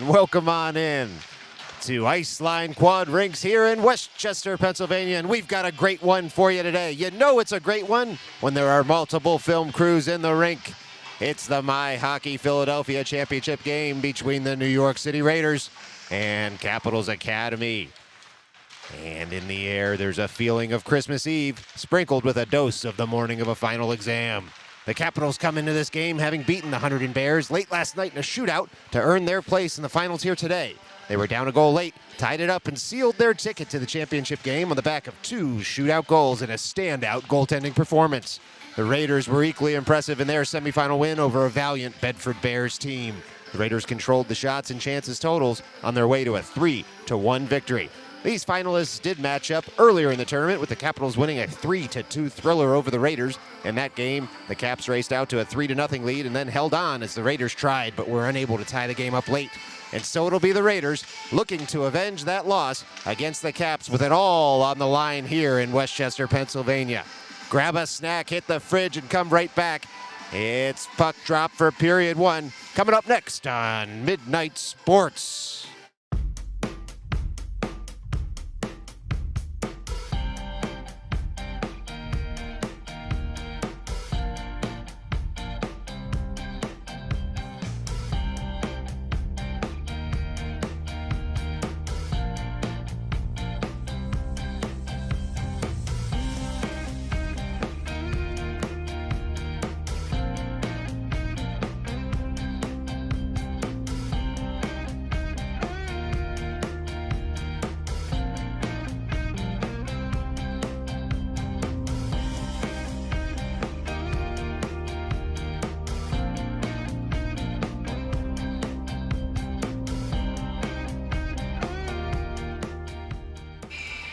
and welcome on in to Iceline Quad Rinks here in Westchester, Pennsylvania, and we've got a great one for you today. You know it's a great one when there are multiple film crews in the rink. It's the MYHockey Philadelphia championship game between the New York City Raiders and Capitals Academy. And in the air, there's a feeling of Christmas Eve, sprinkled with a dose of the morning of a final exam. The Capitals come into this game having beaten the Hunterdon Bears late last night in a shootout to earn their place in the finals here today. They were down a goal late, tied it up, and sealed their ticket to the championship game on the back of 2 shootout goals and a standout goaltending performance. The Raiders were equally impressive in their semifinal win over a valiant Bedford Bears team. The Raiders controlled the shots and chances totals on their way to a 3-1 victory. These finalists did match up earlier in the tournament, with the Capitals winning a 3-2 thriller over the Raiders. In that game, the Caps raced out to a 3-0 lead and then held on as the Raiders tried, but were unable to tie the game up late. And so it'll be the Raiders looking to avenge that loss against the Caps with it all on the line here in Westchester, Pennsylvania. Grab a snack, hit the fridge, and come right back. It's Puck Drop for period 1, coming up next on Midnight Sports.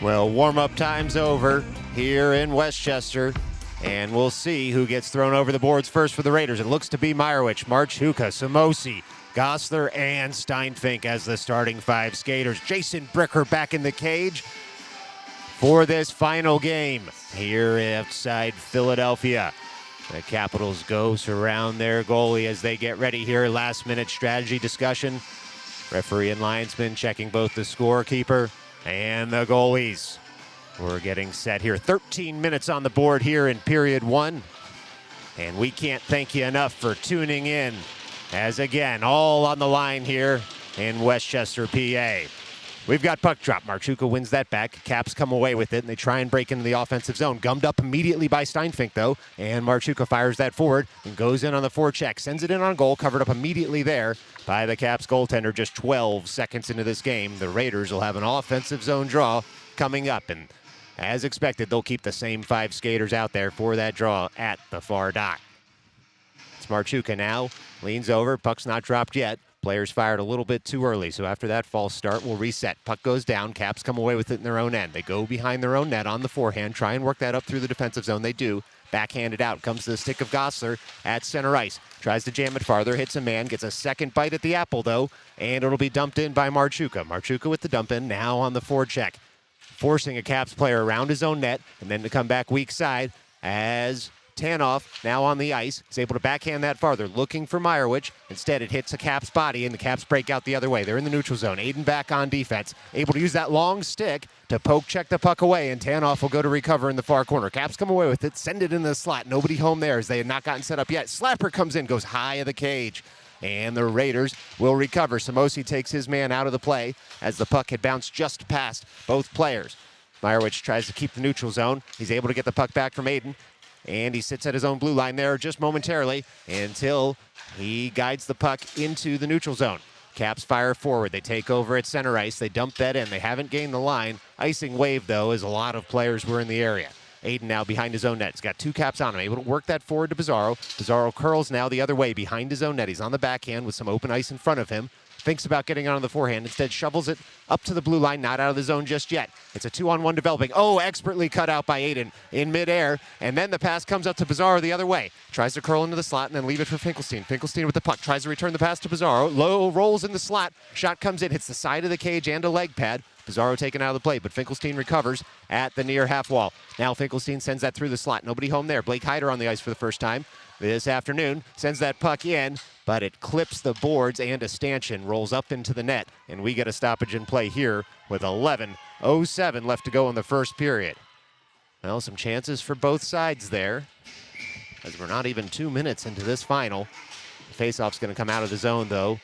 Well, warm-up time's over here in Westchester, and we'll see who gets thrown over the boards first for the Raiders. It looks to be Meyerowicz, Marchuka, Samosi, Gosler, and Steinfink as the starting 5 skaters. Jason Bricker back in the cage for this final game here outside Philadelphia. The Capitals go surround their goalie as they get ready here. Last-minute strategy discussion. Referee and linesman checking both the scorekeeper and the goalies. We're getting set here. 13 minutes on the board here in period 1. And we can't thank you enough for tuning in, as again, all on the line here in Westchester, PA. We've got puck drop. Marchuka wins that back. Caps come away with it, and they try and break into the offensive zone. Gummed up immediately by Steinfink, though, and Marchuka fires that forward and goes in on the forecheck. Sends it in on goal, covered up immediately there by the Caps goaltender. Just 12 seconds into this game, the Raiders will have an offensive zone draw coming up, and as expected, they'll keep the same 5 skaters out there for that draw at the far dot. It's Marchuka now, leans over, puck's not dropped yet. Players fired a little bit too early, so after that false start, we'll reset. Puck goes down. Caps come away with it in their own end. They go behind their own net on the forehand, try and work that up through the defensive zone. They do. Backhanded out. Comes to the stick of Gosler at center ice. Tries to jam it farther. Hits a man. Gets a second bite at the apple, though, and it'll be dumped in by Marchuka. Marchuka with the dump in, now on the forecheck. Forcing a Caps player around his own net, and then to come back weak side as Tanoff, now on the ice, is able to backhand that farther, looking for Meyerowicz. Instead, it hits a Caps body, and the Caps break out the other way. They're in the neutral zone. Aiden back on defense, able to use that long stick to poke check the puck away, and Tanoff will go to recover in the far corner. Caps come away with it, send it in the slot. Nobody home there as they had not gotten set up yet. Slapper comes in, goes high of the cage, and the Raiders will recover. Samosi takes his man out of the play as the puck had bounced just past both players. Meyerowicz tries to keep the neutral zone. He's able to get the puck back from Aiden, and he sits at his own blue line there just momentarily until he guides the puck into the neutral zone. Caps fire forward. They take over at center ice. They dump that in. They haven't gained the line. Icing wave, though, as a lot of players were in the area. Aiden now behind his own net. He's got 2 Caps on him. Able to work that forward to Pizarro. Pizarro curls now the other way behind his own net. He's on the backhand with some open ice in front of him. Thinks about getting on the forehand. Instead, shovels it up to the blue line, not out of the zone just yet. It's a 2-on-1 developing. Oh, expertly cut out by Aiden in midair. And then the pass comes up to Pizarro the other way. Tries to curl into the slot and then leave it for Finkelstein. Finkelstein with the puck. Tries to return the pass to Pizarro. Low rolls in the slot. Shot comes in, hits the side of the cage and a leg pad. Pizarro taken out of the play, but Finkelstein recovers at the near half wall. Now Finkelstein sends that through the slot. Nobody home there. Blake Hyder on the ice for the first time. this afternoon. Sends that puck in, but it clips the boards, and a stanchion rolls up into the net, and we get a stoppage in play here with 11:07 left to go in the first period. Well, some chances for both sides there, as we're not even 2 minutes into this final. The faceoff's going to come out of the zone, though,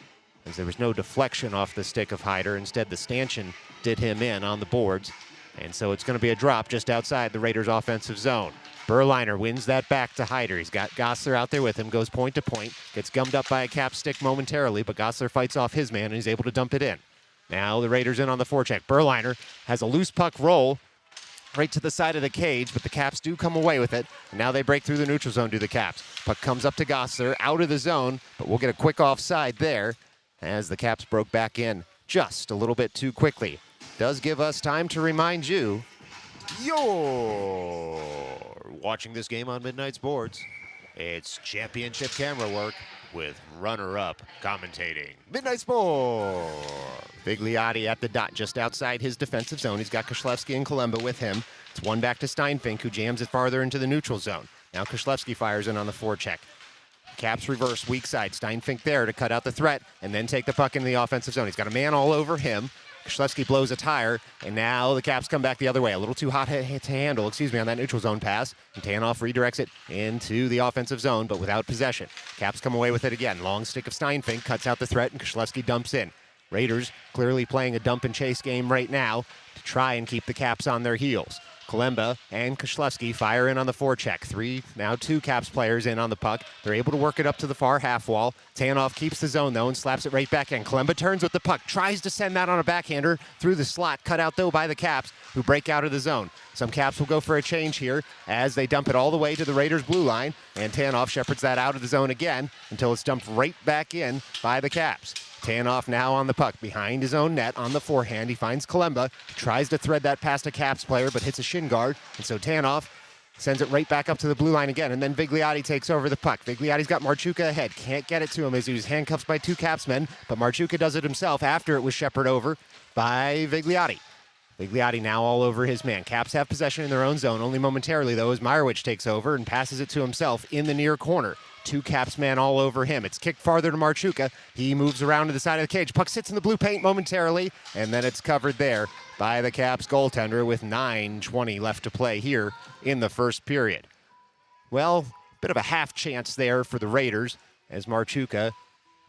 as there was no deflection off the stick of Hyder. Instead, the stanchion did him in on the boards, and so it's going to be a drop just outside the Raiders' offensive zone. Berliner wins that back to Hyder. He's got Gossler out there with him, goes point to point, gets gummed up by a cap stick momentarily, but Gossler fights off his man, and he's able to dump it in. Now the Raiders in on the forecheck. Berliner has a loose puck roll right to the side of the cage, but the Caps do come away with it. And now they break through the neutral zone to the Caps. Puck comes up to Gossler, out of the zone, but we'll get a quick offside there as the Caps broke back in just a little bit too quickly. Does give us time to remind you, you're watching this game on Midnight Sports. It's championship camera work with runner-up commentating. Midnight Sports. Vigliotti at the dot just outside his defensive zone. He's got Koslewski and Kolemba with him. It's one back to Steinfink, who jams it farther into the neutral zone. Now Koslewski fires in on the forecheck. Caps reverse, weak side. Steinfink there to cut out the threat and then take the puck into the offensive zone. He's got a man all over him. Koslewski blows a tire, and now the Caps come back the other way. A little too hot to handle, on that neutral zone pass. And Tanoff redirects it into the offensive zone, but without possession. Caps come away with it again. Long stick of Steinfink cuts out the threat, and Koslewski dumps in. Raiders clearly playing a dump and chase game right now to try and keep the Caps on their heels. Kolemba and Koslewski fire in on the forecheck. Now two Caps players in on the puck. They're able to work it up to the far half wall. Tanoff keeps the zone, though, and slaps it right back in. Kolemba turns with the puck, tries to send that on a backhander through the slot, cut out, though, by the Caps, who break out of the zone. Some Caps will go for a change here as they dump it all the way to the Raiders' blue line, and Tanoff shepherds that out of the zone again until it's dumped right back in by the Caps. Tanoff now on the puck, behind his own net on the forehand. He finds Kolemba, tries to thread that past a Caps player, but hits a shin guard. And so Tanoff sends it right back up to the blue line again, and then Vigliotti takes over the puck. Vigliotti's got Marchuka ahead. Can't get it to him as he was handcuffed by two Caps men, but Marchuka does it himself after it was shepherded over by Vigliotti. Vigliotti now all over his man. Caps have possession in their own zone, only momentarily, though, as Meyerowicz takes over and passes it to himself in the near corner. Two Caps man all over him. It's kicked farther to Marchuka. He moves around to the side of the cage. Puck sits in the blue paint momentarily, and then it's covered there by the Caps goaltender with 9:20 left to play here in the first period. Well, bit of a half chance there for the Raiders as Marchuka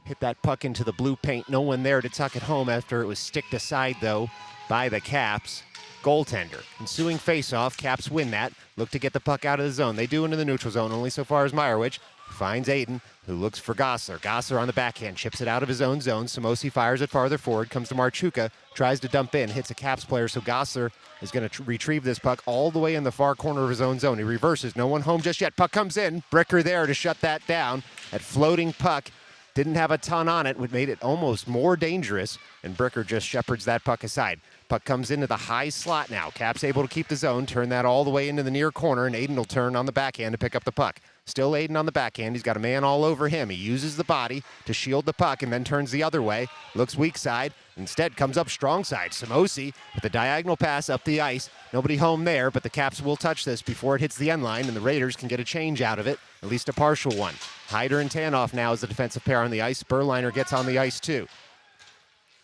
hit that puck into the blue paint. No one there to tuck it home after it was sticked aside, though, by the Caps goaltender. Ensuing faceoff, Caps win that. Look to get the puck out of the zone. They do into the neutral zone, only so far as Meyerowicz finds Aiden, who looks for Gossler. Gossler on the backhand, chips it out of his own zone. Samosi fires it farther forward, comes to Marchuka, tries to dump in, hits a Caps player, so Gossler is going to retrieve this puck all the way in the far corner of his own zone. He reverses, no one home just yet. Puck comes in, Bricker there to shut that down. That floating puck didn't have a ton on it, which made it almost more dangerous, and Bricker just shepherds that puck aside. Puck comes into the high slot now. Caps able to keep the zone, turn that all the way into the near corner, and Aiden will turn on the backhand to pick up the puck. Still Aiden on the backhand. He's got a man all over him. He uses the body to shield the puck and then turns the other way. Looks weak side. Instead comes up strong side. Samosi with a diagonal pass up the ice. Nobody home there, but the Caps will touch this before it hits the end line, and the Raiders can get a change out of it, at least a partial one. Hyder and Tanoff now is the defensive pair on the ice. Berliner gets on the ice too.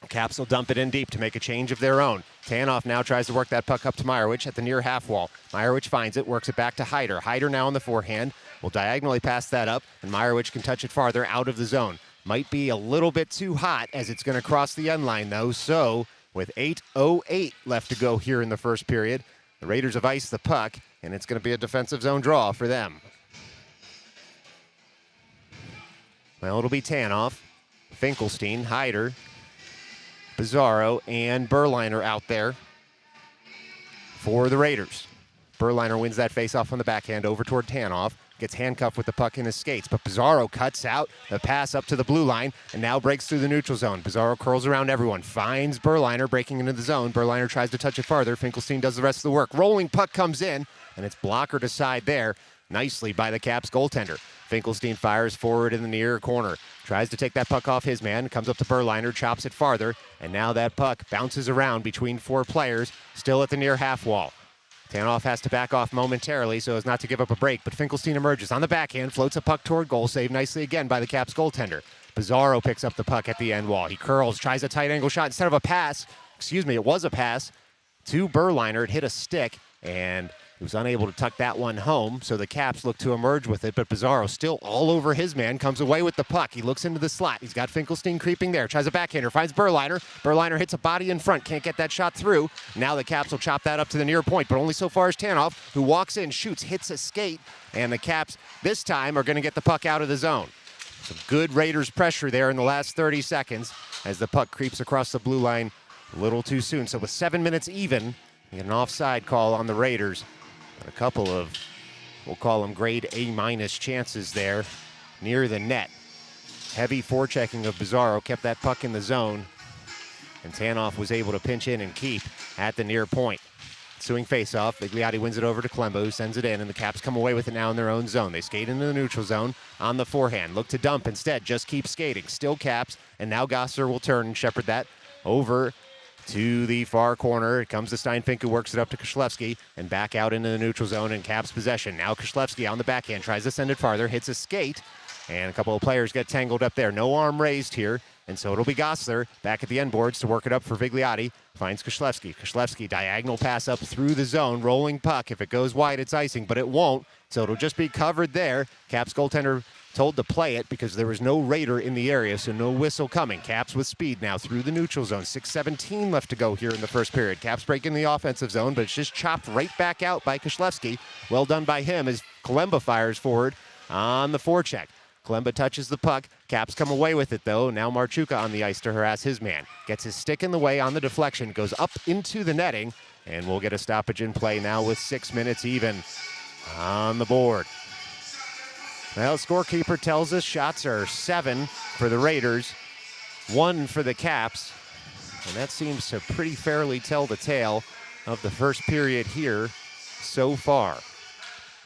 Caps will dump it in deep to make a change of their own. Tanoff now tries to work that puck up to Meyerowicz at the near half wall. Meyerowicz finds it, works it back to Hyder. Hyder now on the forehand will diagonally pass that up, and Meyerowicz can touch it farther out of the zone. Might be a little bit too hot as it's going to cross the end line, though. So with 8:08 left to go here in the first period, the Raiders have iced the puck, and it's going to be a defensive zone draw for them. Well, it'll be Tanoff, Finkelstein, Hyder, Bizarro, and Berliner out there for the Raiders. Berliner wins that faceoff on the backhand over toward Tanoff. Gets handcuffed with the puck in his skates, but Bizarro cuts out the pass up to the blue line and now breaks through the neutral zone. Bizarro curls around everyone, finds Berliner breaking into the zone. Berliner tries to touch it farther. Finkelstein does the rest of the work. Rolling puck comes in, and it's blockered aside there nicely by the Caps goaltender. Finkelstein fires forward in the near corner. Tries to take that puck off his man. Comes up to Berliner, chops it farther. And now that puck bounces around between four players, still at the near half wall. Tanoff has to back off momentarily so as not to give up a break, but Finkelstein emerges on the backhand, floats a puck toward goal, saved nicely again by the Caps goaltender. Pizarro picks up the puck at the end wall. He curls, tries a tight angle shot instead of a pass. It was a pass to Berliner. It hit a stick, and he was unable to tuck that one home, so the Caps look to emerge with it, but Pizarro still all over his man, comes away with the puck. He looks into the slot. He's got Finkelstein creeping there, tries a backhander, finds Berliner. Berliner hits a body in front, can't get that shot through. Now the Caps will chop that up to the near point, but only so far as Tanoff, who walks in, shoots, hits a skate, and the Caps this time are going to get the puck out of the zone. Some good Raiders pressure there in the last 30 seconds as the puck creeps across the blue line a little too soon. So with 7 minutes even, you get an offside call on the Raiders. And a couple of, we'll call them grade A- chances there near the net. Heavy forechecking of Pizarro kept that puck in the zone, and Tanoff was able to pinch in and keep at the near point. Ensuing faceoff, Vigliotti wins it over to Klemba, who sends it in, and the Caps come away with it now in their own zone. They skate into the neutral zone on the forehand. Look to dump instead, just keep skating. Still Caps, and now Gossler will turn and shepherd that over to the far corner. It comes to Steinfink, who works it up to Koshlewski, and back out into the neutral zone in Caps possession. Now Koshlewski on the backhand, tries to send it farther, hits a skate, and a couple of players get tangled up there. No arm raised here, and so it'll be Gossler back at the end boards to work it up for Vigliotti. Finds Koshlewski. Koshlewski, diagonal pass up through the zone, rolling puck. If it goes wide, it's icing, but it won't, so it'll just be covered there. Caps goaltender told to play it because there was no Raider in the area, so no whistle coming. Caps with speed now through the neutral zone. 6:17 left to go here in the first period. Caps breaking the offensive zone, but it's just chopped right back out by Koshlewski. Well done by him as Klemba fires forward on the forecheck. Klemba touches the puck. Caps come away with it, though. Now Marchuka on the ice to harass his man. Gets his stick in the way on the deflection, goes up into the netting, and we'll get a stoppage in play now with 6 minutes even on the board. Well, scorekeeper tells us shots are 7 for the Raiders, 1 for the Caps, and that seems to pretty fairly tell the tale of the first period here so far.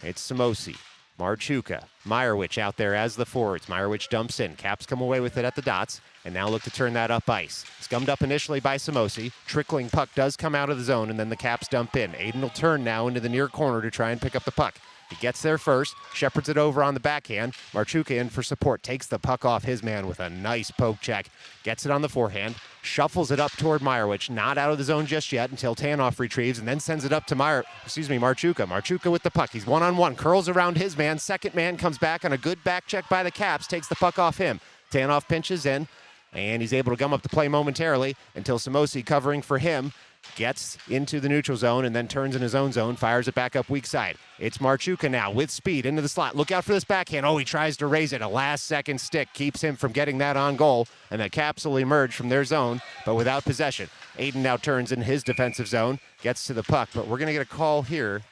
It's Samosi, Marchuka, Meyerowicz out there as the forwards. Meyerowicz dumps in. Caps come away with it at the dots, and now look to turn that up ice. Scummed up initially by Samosi. Trickling puck does come out of the zone, and then the Caps dump in. Aiden will turn now into the near corner to try and pick up the puck. He gets there first, shepherds it over on the backhand. Marchuka in for support, takes the puck off his man with a nice poke check. Gets it on the forehand, shuffles it up toward Meyerowicz. Not out of the zone just yet until Tanoff retrieves, and then sends it up to Marchuka. Marchuka with the puck. He's one-on-one, curls around his man. Second man comes back on a good back check by the Caps, takes the puck off him. Tanoff pinches in, and he's able to gum up the play momentarily until Samosi, covering for him, gets into the neutral zone and then turns in his own zone, fires it back up weak side. It's Marchuka now with speed into the slot. Look out for this backhand. Oh, he tries to raise it. A last-second stick keeps him from getting that on goal, and the Caps will emerge from their zone, but without possession. Aiden now turns in his defensive zone, gets to the puck, but we're going to get a call here.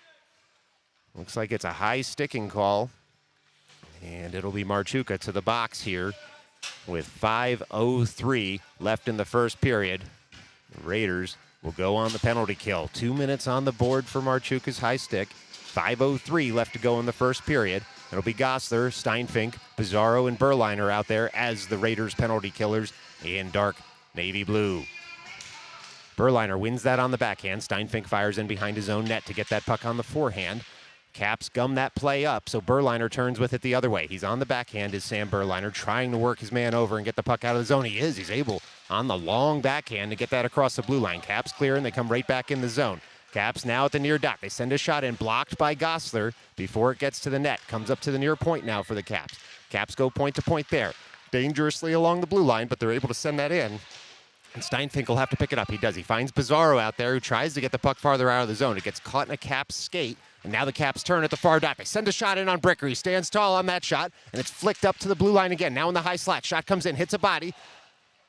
Looks like it's a high sticking call, and it'll be Marchuka to the box here with 5:03 left in the first period. The Raiders will go on the penalty kill. 2 minutes on the board for Marchuka's high stick. 5:03 left to go in the first period. It'll be Gossler, Steinfink, Pizarro, and Berliner out there as the Raiders penalty killers in dark navy blue. Berliner wins that on the backhand. Steinfink fires in behind his own net to get that puck on the forehand. Caps gum that play up, so Berliner turns with it the other way. He's on the backhand, is Sam Berliner, trying to work his man over and get the puck out of the zone. He is. He's able on the long backhand to get that across the blue line. Caps clear, and they come right back in the zone. Caps now at the near dot. They send a shot in, blocked by Gossler before it gets to the net. Comes up to the near point now for the Caps. Caps go point to point there. Dangerously along the blue line, but they're able to send that in. And Steinfink will have to pick it up. He does. He finds Pizarro out there, who tries to get the puck farther out of the zone. It gets caught in a Caps skate, and now the Caps turn at the far dot. They send a shot in on Bricker. He stands tall on that shot, and it's flicked up to the blue line again. Now in the high slot. Shot comes in, hits a body.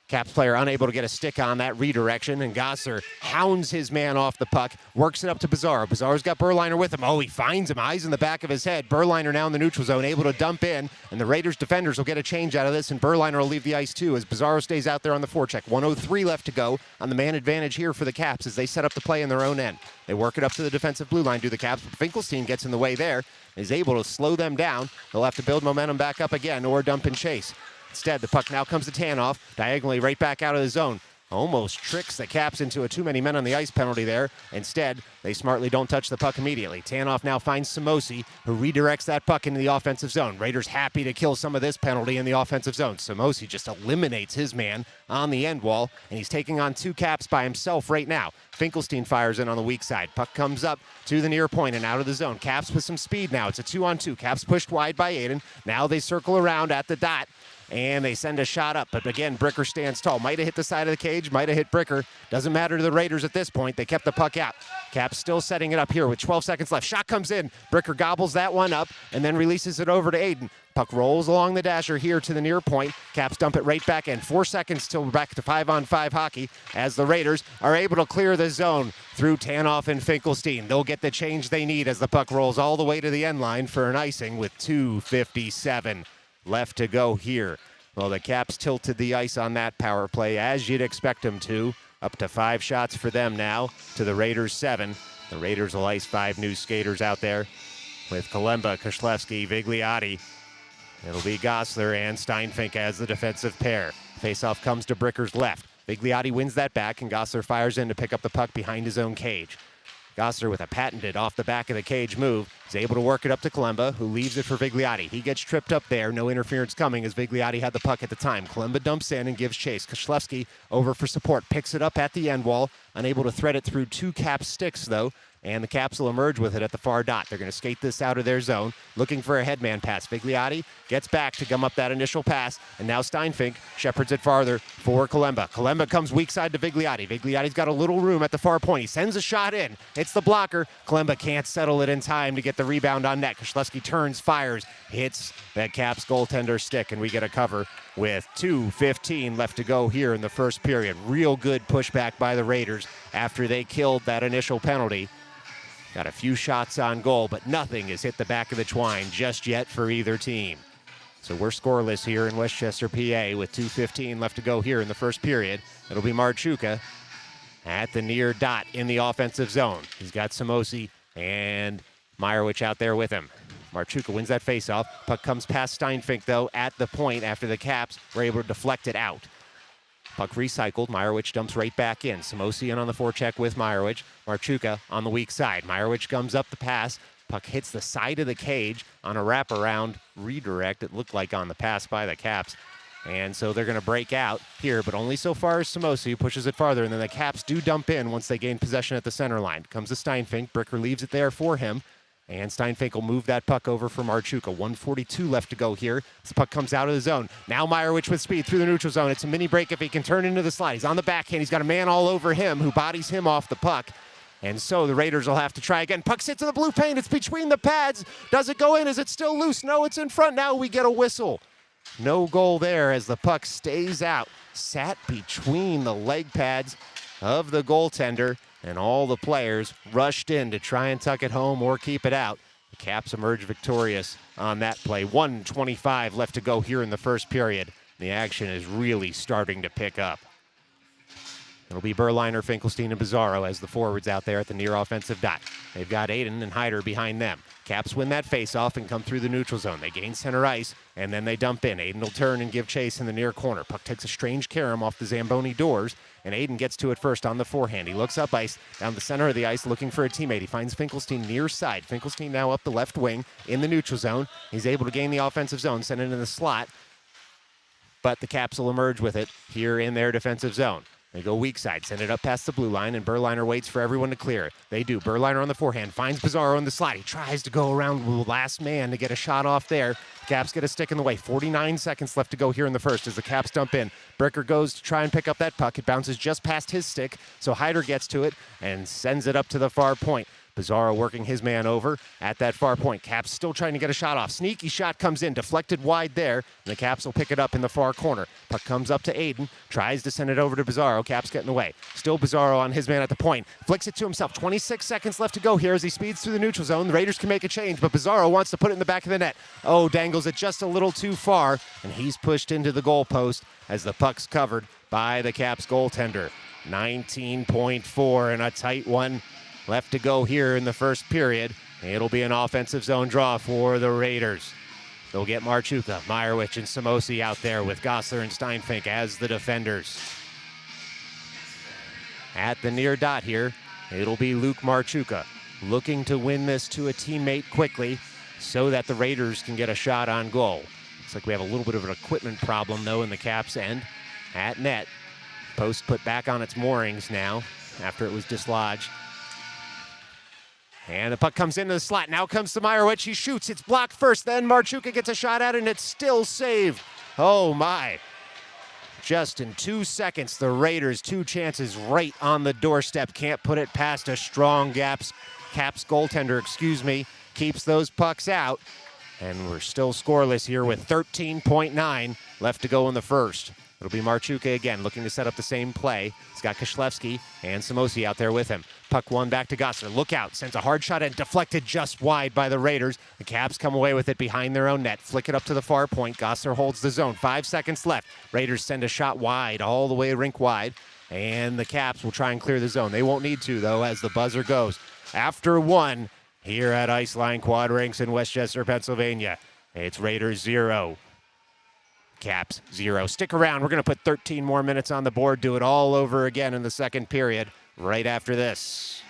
Caps player unable to get a stick on that redirection, and Gossler hounds his man off the puck, works it up to Pizarro. Pizarro's got Berliner with him. Oh, he finds him, eyes in the back of his head. Berliner now in the neutral zone, able to dump in, and the Raiders defenders will get a change out of this, and Berliner will leave the ice too as Pizarro stays out there on the forecheck. 1:03 left to go on the man advantage here for the Caps as they set up the play in their own end. They work it up to the defensive blue line, do the Caps, but Finkelstein gets in the way there, is able to slow them down. They'll have to build momentum back up again or dump and chase. Instead, the puck now comes to Tanoff, diagonally right back out of the zone. almost tricks the Caps into a too many men on the ice penalty there. Instead, they smartly don't touch the puck immediately. Tanoff now finds Samosi, who redirects that puck into the offensive zone. Raiders happy to kill some of this penalty in the offensive zone. Samosi just eliminates his man on the end wall, and he's taking on 2 Caps by himself right now. Finkelstein fires in on the weak side. Puck comes up to the near point and out of the zone. Caps with some speed now. It's a 2-on-2. Caps pushed wide by Aiden. Now they circle around at the dot, and they send a shot up. But again, Bricker stands tall. Might have hit the side of the cage, might have hit Bricker. Doesn't matter to the Raiders at this point. They kept the puck out. Caps still setting it up here with 12 seconds left. Shot comes in. Bricker gobbles that one up and then releases it over to Aiden. Puck rolls along the dasher here to the near point. Caps dump it right back in. 4 seconds till we're back to 5-on-5 hockey as the Raiders are able to clear the zone through Tanoff and Finkelstein. They'll get the change they need as the puck rolls all the way to the end line for an icing with 2:57 left to go here. Well, the Caps tilted the ice on that power play, as you'd expect them to. Up to 5 shots for them now, to the Raiders 7. The Raiders will ice 5 new skaters out there with Kalemba, Koslewski, Vigliotti. It'll be Gosler and Steinfink as the defensive pair. Faceoff comes to Bricker's left. Vigliotti wins that back, and Gosler fires in to pick up the puck behind his own cage. Gosler with a patented off the back of the cage move is able to work it up to Kalemba, who leaves it for Vigliotti. He gets tripped up there. No interference coming as Vigliotti had the puck at the time. Kalemba dumps in and gives chase. Koslewski over for support. Picks it up at the end wall. Unable to thread it through 2 Caps sticks, though. And the Caps will emerge with it at the far dot. They're going to skate this out of their zone, looking for a headman pass. Vigliotti gets back to gum up that initial pass, and now Steinfink shepherds it farther for Kalemba. Kalemba comes weak side to Vigliotti. Vigliotti's got a little room at the far point. He sends a shot in. It's the blocker. Kalemba can't settle it in time to get the rebound on net. Koslewski turns, fires, hits that Caps goaltender stick, and we get a cover with 2:15 left to go here in the first period. Real good pushback by the Raiders after they killed that initial penalty. Got a few shots on goal, but nothing has hit the back of the twine just yet for either team. So we're scoreless here in Westchester, PA, with 2:15 left to go here in the first period. It'll be Marchuka at the near dot in the offensive zone. He's got Samosi and Meyerowicz out there with him. Marchuka wins that faceoff. Puck comes past Steinfink, though, at the point after the Caps were able to deflect it out. Puck recycled. Meyerowicz dumps right back in. Samosi in on the forecheck with Meyerowicz. Marchuka on the weak side. Meyerowicz comes up the pass. Puck hits the side of the cage on a wraparound redirect. It looked like on the pass by the Caps. And so they're going to break out here, but only so far as Samosi pushes it farther. And then the Caps do dump in once they gain possession at the center line. Comes to Steinfink. Bricker leaves it there for him. And Steinfink will move that puck over for Marchuka. 1:42 left to go here. This puck comes out of the zone. Now Meyerowicz with speed through the neutral zone. It's a mini break if he can turn into the slide. He's on the backhand. He's got a man all over him who bodies him off the puck. And so the Raiders will have to try again. Puck sits in the blue paint. It's between the pads. Does it go in? Is it still loose? No, it's in front. Now we get a whistle. No goal there as the puck stays out. Sat between the leg pads of the goaltender. And all the players rushed in to try and tuck it home or keep it out. The Caps emerge victorious on that play. 1:25 left to go here in the first period. The action is really starting to pick up. It'll be Berliner, Finkelstein, and Bizarro as the forwards out there at the near offensive dot. They've got Aiden and Hyder behind them. Caps win that faceoff and come through the neutral zone. They gain center ice, and then they dump in. Aiden will turn and give chase in the near corner. Puck takes a strange carom off the Zamboni doors, and Aiden gets to it first on the forehand. He looks up ice, down the center of the ice, looking for a teammate. He finds Finkelstein near side. Finkelstein now up the left wing in the neutral zone. He's able to gain the offensive zone, send it into the slot, but the Caps will emerge with it here in their defensive zone. They go weak side, send it up past the blue line, and Berliner waits for everyone to clear it. They do. Berliner on the forehand, finds Bizarro on the slide. He tries to go around the last man to get a shot off there. Caps get a stick in the way. 49 seconds left to go here in the first as the Caps dump in. Bricker goes to try and pick up that puck. It bounces just past his stick, so Hyder gets to it and sends it up to the far point. Bizarro working his man over at that far point. Caps still trying to get a shot off. Sneaky shot comes in, deflected wide there, and the Caps will pick it up in the far corner. Puck comes up to Aiden, tries to send it over to Bizarro. Caps get in the way. Still Bizarro on his man at the point. Flicks it to himself. 26 seconds left to go here as he speeds through the neutral zone. The Raiders can make a change, but Bizarro wants to put it in the back of the net. Oh, dangles it just a little too far, and he's pushed into the goalpost as the puck's covered by the Caps goaltender. 19.4 and a tight one left to go here in the first period. It'll be an offensive zone draw for the Raiders. They'll get Marchuka, Meyerowicz, and Samosi out there with Gosler and Steinfink as the defenders. At the near dot here, it'll be Luke Marchuka looking to win this to a teammate quickly so that the Raiders can get a shot on goal. Looks like we have a little bit of an equipment problem, though, in the Caps' end. At net, post put back on its moorings now after it was dislodged. And the puck comes into the slot. Now comes to Meyerowicz. He shoots. It's blocked first. Then Marchuka gets a shot at it, and it's still saved. Oh, my. Just in 2 seconds, the Raiders, 2 chances right on the doorstep. Can't put it past a strong Caps goaltender, keeps those pucks out. And we're still scoreless here with 13.9 left to go in the first. It'll be Marchuka again, looking to set up the same play. He's got Koshlewski and Samosi out there with him. Puck one back to Gossler. Look out, sends a hard shot and deflected just wide by the Raiders. The Caps come away with it behind their own net. Flick it up to the far point. Gossler holds the zone. 5 seconds left. Raiders send a shot wide, all the way rink wide. And the Caps will try and clear the zone. They won't need to, though, as the buzzer goes. After one, here at Iceline Quad Rinks in Westchester, Pennsylvania, it's Raiders 0. Caps 0. Stick around. We're going to put 13 more minutes on the board. Do it all over again in the second period right after this.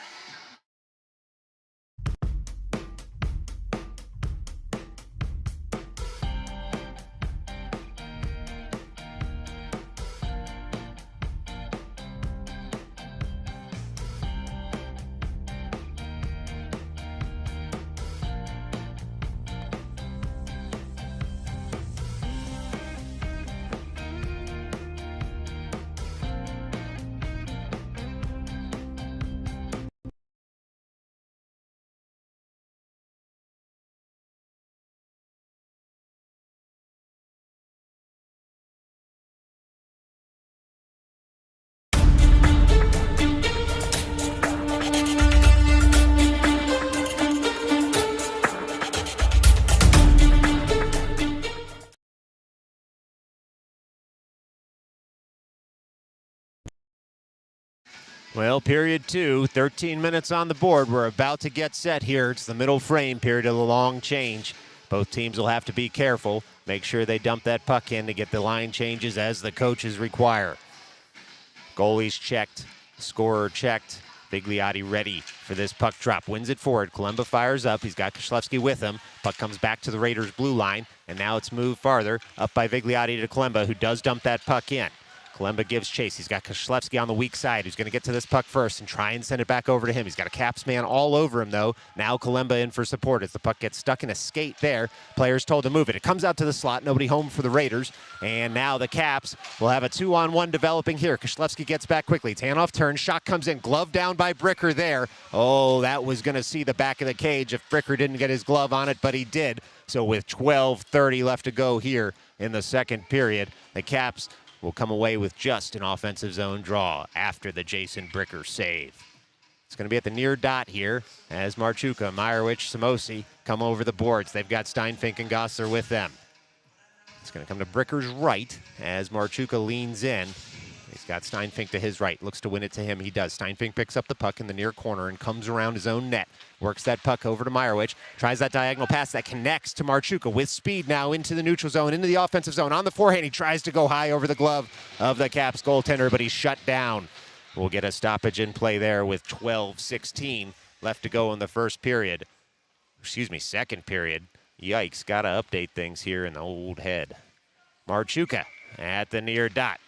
Well, period 2, 13 minutes on the board. We're about to get set here. It's the middle frame period of the long change. Both teams will have to be careful. Make sure they dump that puck in to get the line changes as the coaches require. Goalies checked, scorer checked. Bigliotti ready for this puck drop. Wins it forward. Kalemba fires up. He's got Koshlewski with him. Puck comes back to the Raiders' blue line, and now it's moved farther up by Bigliotti to Kalemba, who does dump that puck in. Kalemba gives chase. He's got Koshlewski on the weak side, who's going to get to this puck first and try and send it back over to him. He's got a Caps man all over him, though. Now Kalemba in for support as the puck gets stuck in a skate there. Players told to move it. It comes out to the slot. Nobody home for the Raiders. And now the Caps will have a 2-on-1 developing here. Koshlewski gets back quickly. Tanoff turns. Shot comes in. Glove down by Bricker there. Oh, that was going to see the back of the cage if Bricker didn't get his glove on it, but he did. So with 12:30 left to go here in the second period, the Caps will come away with just an offensive zone draw after the Jason Bricker save. It's going to be at the near dot here as Marchuka, Meyerowicz, Samosi come over the boards. They've got Steinfink and Gossler with them. It's going to come to Bricker's right as Marchuka leans in. He's got Steinfink to his right. Looks to win it to him. He does. Steinfink picks up the puck in the near corner and comes around his own net. Works that puck over to Meyerowicz. Tries that diagonal pass that connects to Marchuka with speed now into the neutral zone, into the offensive zone. On the forehand, he tries to go high over the glove of the Caps goaltender, but he's shut down. We'll get a stoppage in play there with 12:16 left to go in the second period. Yikes, got to update things here in the old head. Marchuka at the near dot.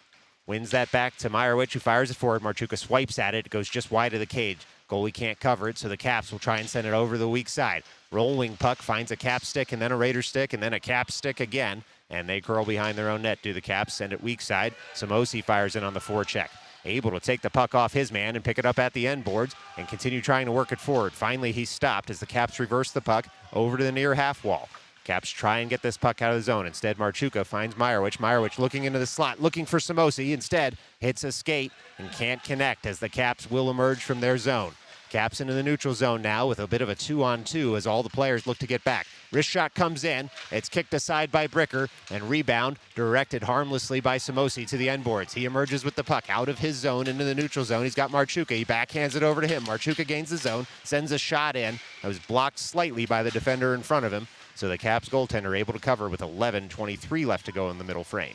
Wins that back to Meyerowicz, who fires it forward. Marchuka swipes at it. It goes just wide of the cage. Goalie can't cover it, so the Caps will try and send it over the weak side. Rolling puck finds a Cap stick and then a Raider stick and then a Cap stick again. And they curl behind their own net. Do the Caps send it weak side? Samosi fires in on the forecheck. Able to take the puck off his man and pick it up at the end boards and continue trying to work it forward. Finally, he's stopped as the Caps reverse the puck over to the near half wall. Caps try and get this puck out of the zone. Instead, Marchuka finds Meyerowicz. Meyerowicz looking into the slot, looking for Samosi. Instead, hits a skate and can't connect as the Caps will emerge from their zone. Caps into the neutral zone now with a bit of a 2-on-2 as all the players look to get back. Wrist shot comes in. It's kicked aside by Bricker and rebound directed harmlessly by Samosi to the end boards. He emerges with the puck out of his zone into the neutral zone. He's got Marchuka. He backhands it over to him. Marchuka gains the zone, sends a shot in. That was blocked slightly by the defender in front of him. So the Caps goaltender able to cover with 11:23 left to go in the middle frame.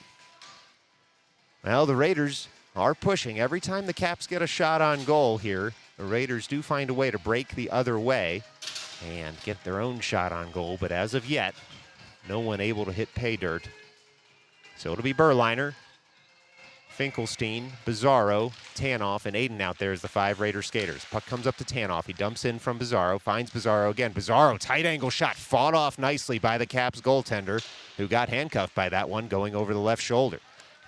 Well, the Raiders are pushing. Every time the Caps get a shot on goal here, the Raiders do find a way to break the other way and get their own shot on goal. But as of yet, no one able to hit pay dirt. So it'll be Berliner, Finkelstein, Bizarro, Tanoff, and Aiden out there as the 5 Raider skaters. Puck comes up to Tanoff. He dumps in from Bizarro, finds Bizarro again. Bizarro, tight angle shot, fought off nicely by the Caps goaltender, who got handcuffed by that one going over the left shoulder.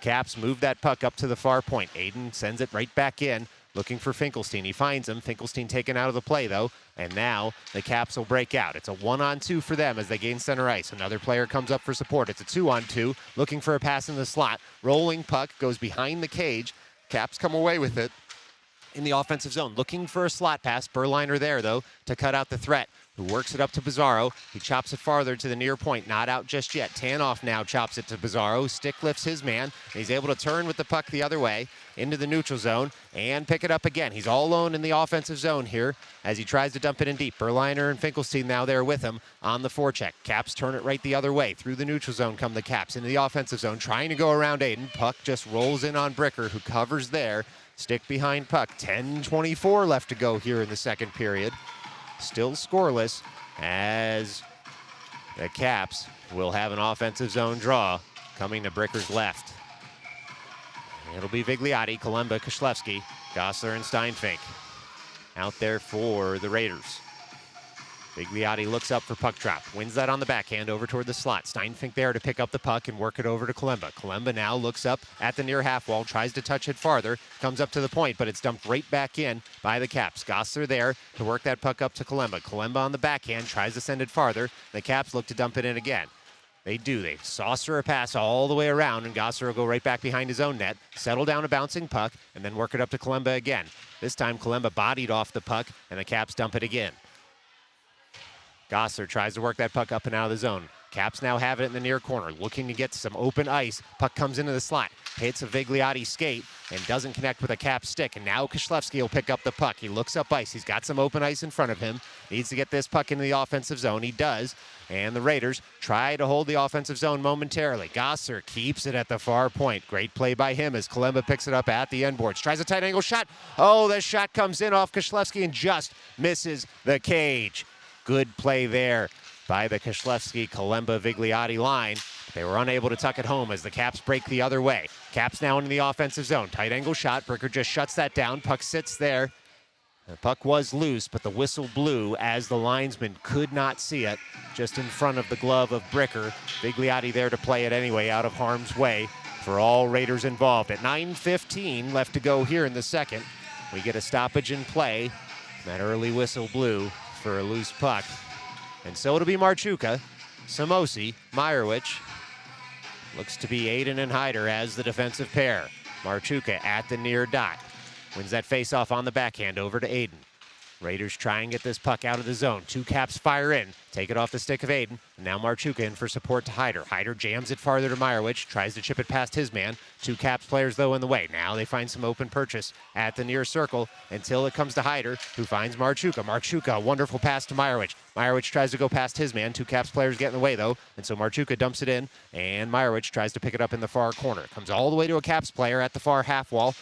Caps move that puck up to the far point. Aiden sends it right back in, looking for Finkelstein. He finds him. Finkelstein taken out of the play, though, and now the Caps will break out. It's a 1-on-2 for them as they gain center ice. Another player comes up for support. It's a 2-on-2, looking for a pass in the slot. Rolling puck goes behind the cage. Caps come away with it in the offensive zone. Looking for a slot pass. Berliner there, though, to cut out the threat, who works it up to Bizarro. He chops it farther to the near point. Not out just yet. Tanoff now chops it to Bizarro. Stick lifts his man. He's able to turn with the puck the other way into the neutral zone and pick it up again. He's all alone in the offensive zone here as he tries to dump it in deep. Berliner and Finkelstein now there with him on the forecheck. Caps turn it right the other way. Through the neutral zone come the Caps into the offensive zone, trying to go around Aiden. Puck just rolls in on Bricker, who covers there. Stick behind puck. 10:24 left to go here in the second period. Still scoreless as the Caps will have an offensive zone draw coming to Bricker's left. It'll be Vigliotti, Kalemba, Koslewski, Gossler, and Steinfink out there for the Raiders. Vigliotti looks up for puck drop, wins that on the backhand over toward the slot. Steinfink there to pick up the puck and work it over to Kalemba. Kalemba now looks up at the near half wall, tries to touch it farther, comes up to the point, but it's dumped right back in by the Caps. Gossler there to work that puck up to Kalemba. Kalemba on the backhand tries to send it farther. The Caps look to dump it in again. They do. They saucer a pass all the way around, and Gossler will go right back behind his own net, settle down a bouncing puck, and then work it up to Kalemba again. This time Kalemba bodied off the puck, and the Caps dump it again. Gossler tries to work that puck up and out of the zone. Caps now have it in the near corner, looking to get to some open ice. Puck comes into the slot, hits a Vigliotti skate, and doesn't connect with a Cap stick. And now Koslewski will pick up the puck. He looks up ice. He's got some open ice in front of him. Needs to get this puck into the offensive zone. He does. And the Raiders try to hold the offensive zone momentarily. Gossler keeps it at the far point. Great play by him as Kalemba picks it up at the end boards. Tries a tight angle shot. Oh, the shot comes in off Koslewski and just misses the cage. Good play there by the Koslewski-Kalemba-Vigliotti line. They were unable to tuck it home as the Caps break the other way. Caps now into the offensive zone. Tight angle shot. Bricker just shuts that down. Puck sits there. The puck was loose, but the whistle blew as the linesman could not see it. Just in front of the glove of Bricker. Vigliotti there to play it anyway, out of harm's way for all Raiders involved. At 9:15 left to go here in the second, we get a stoppage in play. That early whistle blew for a loose puck. And so it'll be Marchuka, Samosi, Meyerowicz. Looks to be Aiden and Hyder as the defensive pair. Marchuka at the near dot. Wins that faceoff on the backhand over to Aiden. Raiders try and get this puck out of the zone. 2 Caps fire in. Take it off the stick of Aiden. And now Marchuka in for support to Hyder. Hyder jams it farther to Meyerowicz. Tries to chip it past his man. 2 Caps players, though, in the way. Now they find some open purchase at the near circle until it comes to Hyder, who finds Marchuka. Marchuka, a wonderful pass to Meyerowicz. Meyerowicz tries to go past his man. 2 Caps players get in the way, though. And so Marchuka dumps it in. And Meyerowicz tries to pick it up in the far corner. Comes all the way to a Caps player at the far half wall.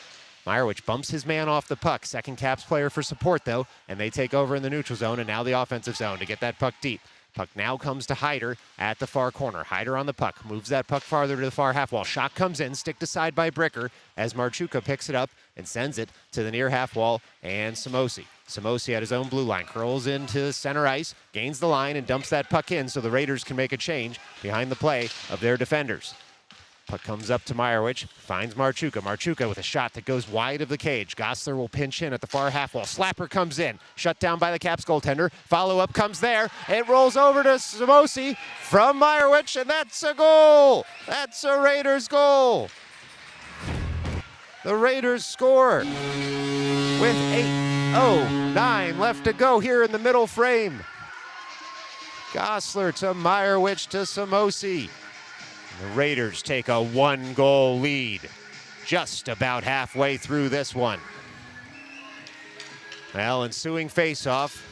Meyerowicz bumps his man off the puck. Second Caps player for support, though, and they take over in the neutral zone and now the offensive zone to get that puck deep. Puck now comes to Hyder at the far corner. Hyder on the puck, moves that puck farther to the far half wall. Shot comes in, sticked aside by Bricker as Marchuka picks it up and sends it to the near half wall and Samosi. Samosi at his own blue line, curls into center ice, gains the line and dumps that puck in so the Raiders can make a change behind the play of their defenders. Puck comes up to Meyerowicz, finds Marchuka. Marchuka with a shot that goes wide of the cage. Gossler will pinch in at the far half wall. Slapper comes in, shut down by the Caps goaltender. Follow-up comes there. It rolls over to Samosi from Meyerowicz, and that's a goal. That's a Raiders goal. The Raiders score with 8:09 left to go here in the middle frame. Gossler to Meyerowicz to Samosi. The Raiders take a 1-goal lead just about halfway through this one. Well, ensuing face-off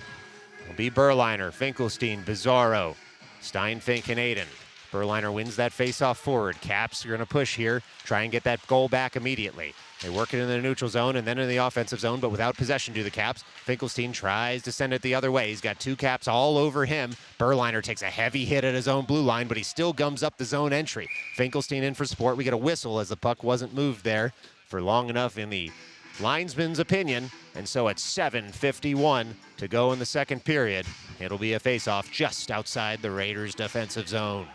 will be Berliner, Finkelstein, Bizarro, Steinfink, and Aiden. Berliner wins that face-off forward. Caps are going to push here, try and get that goal back immediately. They work it in the neutral zone and then in the offensive zone, but without possession do the Caps. Finkelstein tries to send it the other way. He's got two Caps all over him. Berliner takes a heavy hit at his own blue line, but he still gums up the zone entry. Finkelstein in for support. We get a whistle as the puck wasn't moved there for long enough in the linesman's opinion. And so it's 7:51 to go in the second period. It'll be a face-off just outside the Raiders' defensive zone.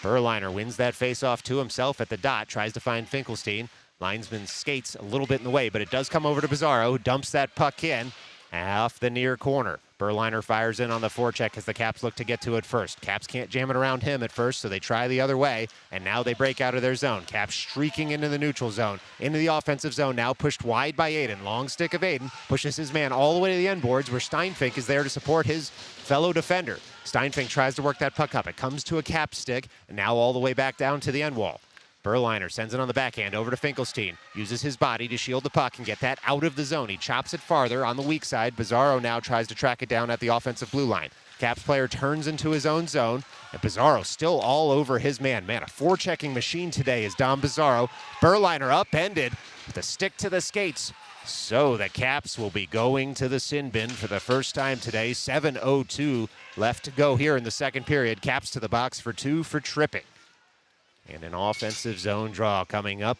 Berliner wins that face-off to himself at the dot, tries to find Finkelstein. Linesman skates a little bit in the way, but it does come over to Bizarro, who dumps that puck in off the near corner. Berliner fires in on the forecheck as the Caps look to get to it first. Caps can't jam it around him at first, so they try the other way, and now they break out of their zone. Caps streaking into the neutral zone, into the offensive zone, now pushed wide by Aiden. Long stick of Aiden pushes his man all the way to the end boards, where Steinfink is there to support his fellow defender. Steinfink tries to work that puck up. It comes to a Cap stick, and now all the way back down to the end wall. Berliner sends it on the backhand over to Finkelstein. Uses his body to shield the puck and get that out of the zone. He chops it farther on the weak side. Bizarro now tries to track it down at the offensive blue line. Caps player turns into his own zone, and Bizarro still all over his man. Man, a forechecking machine today is Dom Bizarro. Berliner upended with a stick to the skates. So the Caps will be going to the sin bin for the first time today. 7:02 left to go here in the second period. Caps to the box for two for tripping. And an offensive zone draw coming up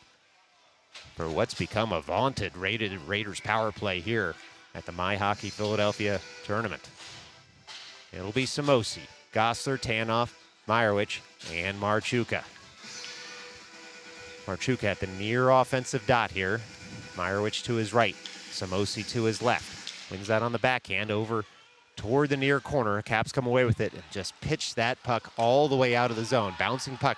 for what's become a vaunted Raiders power play here at the MYHockey Philadelphia tournament. It'll be Samosi, Gosler, Tanoff, Meyerowicz, and Marchuka. Marchuka at the near offensive dot here. Meyerowicz to his right, Samosi to his left. Wins that on the backhand over toward the near corner. Caps come away with it and just pitch that puck all the way out of the zone. Bouncing puck.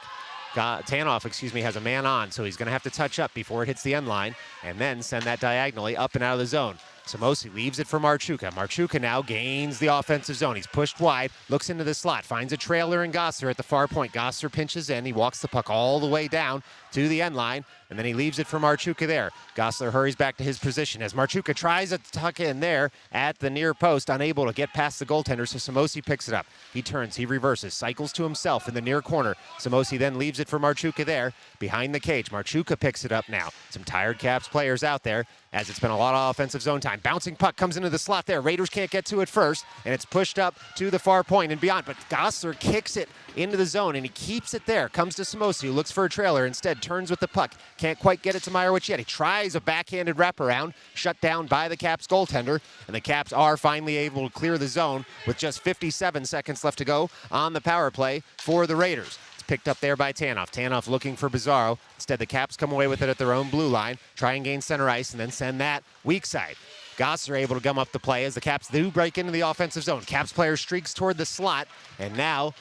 Tanoff, has a man on, so he's going to have to touch up before it hits the end line and then send that diagonally up and out of the zone. Samosi leaves it for Marchuka. Marchuka now gains the offensive zone. He's pushed wide, looks into the slot, finds a trailer in Gosler at the far point. Gosler pinches in. He walks the puck all the way down to the end line, and then he leaves it for Marchuka there. Gosler hurries back to his position as Marchuka tries to tuck in there at the near post, unable to get past the goaltender, so Samosi picks it up. He turns, he reverses, cycles to himself in the near corner. Samosi then leaves it for Marchuka there behind the cage. Marchuka picks it up now. Some tired Caps players out there as it's been a lot of offensive zone time. Bouncing puck comes into the slot there. Raiders can't get to it first, and it's pushed up to the far point and beyond, but Gosler kicks it into the zone, and he keeps it there. Comes to Samosi, who looks for a trailer, instead turns with the puck. Can't quite get it to Meyerowicz yet. He tries a backhanded wraparound, shut down by the Caps goaltender, and the Caps are finally able to clear the zone with just 57 seconds left to go on the power play for the Raiders. It's picked up there by Tanoff. Tanoff looking for Bizarro. Instead, the Caps come away with it at their own blue line, try and gain center ice, and then send that weak side. Gosler able to gum up the play as the Caps do break into the offensive zone. Caps player streaks toward the slot, and now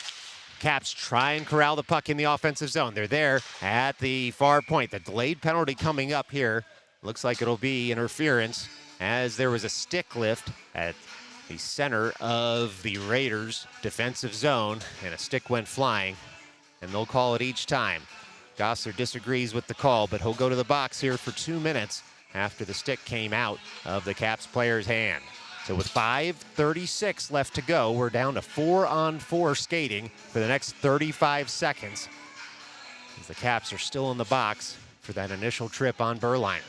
Caps try and corral the puck in the offensive zone. They're there at the far point. The delayed penalty coming up here. Looks like it'll be interference as there was a stick lift at the center of the Raiders' defensive zone, and a stick went flying, and they'll call it each time. Gosler disagrees with the call, but he'll go to the box here for 2 minutes after the stick came out of the Caps player's hand. So with 5:36 left to go, we're down to 4-on-4 skating for the next 35 seconds as the Caps are still in the box for that initial trip on Berliner.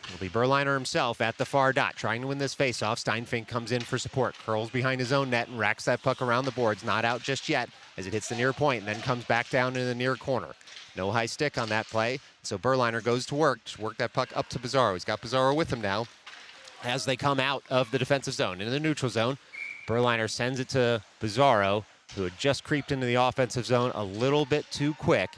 It'll be Berliner himself at the far dot, trying to win this faceoff. Steinfink comes in for support, curls behind his own net and racks that puck around the boards. Not out just yet as it hits the near point and then comes back down in the near corner. No high stick on that play, so Berliner goes to work that puck up to Bizarro. He's got Bizarro with him now as they come out of the defensive zone. Into the neutral zone, Berliner sends it to Bizarro, who had just creeped into the offensive zone a little bit too quick.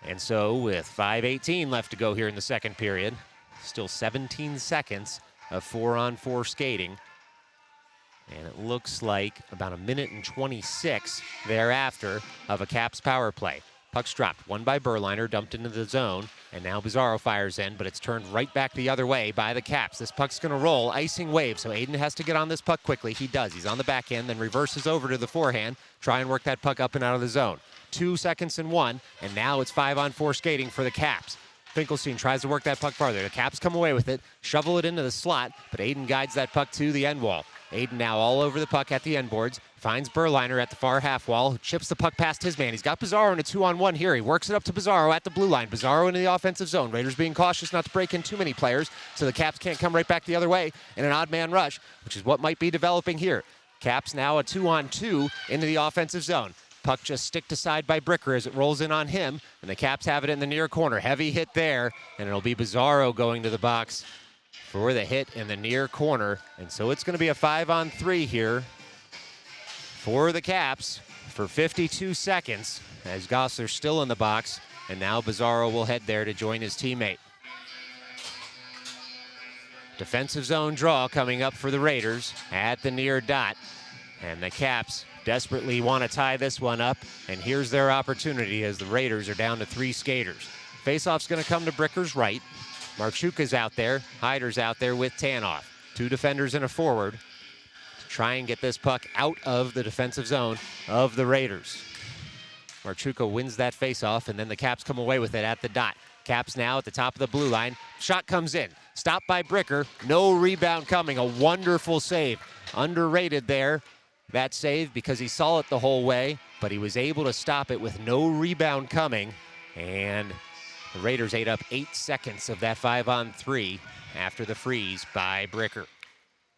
And so with 5:18 left to go here in the second period, still 17 seconds of 4-on-4 skating. And it looks like about 1:26 thereafter of a Caps power play. Puck's dropped, won by Berliner, dumped into the zone, and now Bizarro fires in, but it's turned right back the other way by the Caps. This puck's going to roll, icing wave, so Aiden has to get on this puck quickly. He does. He's on the backhand, then reverses over to the forehand, try and work that puck up and out of the zone. 2 seconds and 1, and now it's 5-on-4 skating for the Caps. Finkelstein tries to work that puck farther. The Caps come away with it, shovel it into the slot, but Aiden guides that puck to the end wall. Aiden now all over the puck at the end boards, finds Berliner at the far half wall, who chips the puck past his man. He's got Pizarro in a 2-on-1 here. He works it up to Pizarro at the blue line. Pizarro into the offensive zone. Raiders being cautious not to break in too many players, so the Caps can't come right back the other way in an odd man rush, which is what might be developing here. Caps now a 2-on-2 into the offensive zone. Puck just sticked aside by Bricker as it rolls in on him, and the Caps have it in the near corner. Heavy hit there, and it'll be Pizarro going to the box for the hit in the near corner. And so it's going to be a 5-on-3 here for the Caps for 52 seconds as Gossler's still in the box, and now Pizarro will head there to join his teammate. Defensive zone draw coming up for the Raiders at the near dot, and the Caps desperately want to tie this one up, and here's their opportunity as the Raiders are down to 3 skaters. Faceoff's going to come to Bricker's right. Marchuka's out there. Hyder's out there with Tanoff. 2 defenders and a forward to try and get this puck out of the defensive zone of the Raiders. Marchuka wins that faceoff, and then the Caps come away with it at the dot. Caps now at the top of the blue line. Shot comes in. Stopped by Bricker. No rebound coming. A wonderful save. Underrated there, that save, because he saw it the whole way, but he was able to stop it with no rebound coming. And the Raiders ate up 8 seconds of that 5-on-3 after the freeze by Bricker.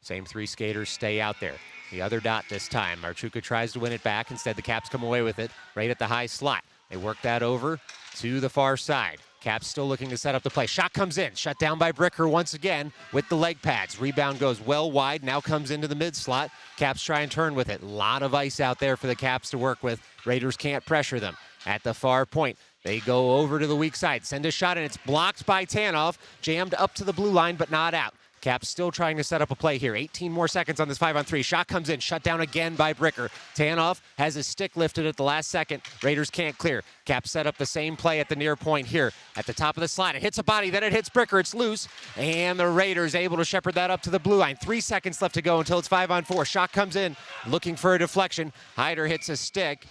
Same 3 skaters stay out there. The other dot this time. Marchuka tries to win it back. Instead, the Caps come away with it right at the high slot. They work that over to the far side. Caps still looking to set up the play. Shot comes in. Shut down by Bricker once again with the leg pads. Rebound goes well wide. Now comes into the mid slot. Caps try and turn with it. A lot of ice out there for the Caps to work with. Raiders can't pressure them. At the far point, they go over to the weak side. Send a shot, and it's blocked by Tanoff. Jammed up to the blue line, but not out. Caps still trying to set up a play here. 18 more seconds on this 5-on-3. Shot comes in. Shut down again by Bricker. Tanoff has his stick lifted at the last second. Raiders can't clear. Caps set up the same play at the near point here. At the top of the slide, it hits a body. Then it hits Bricker. It's loose. And the Raiders able to shepherd that up to the blue line. 3 seconds left to go until it's 5-on-4. Shot comes in. Looking for a deflection. Hyder hits a stick.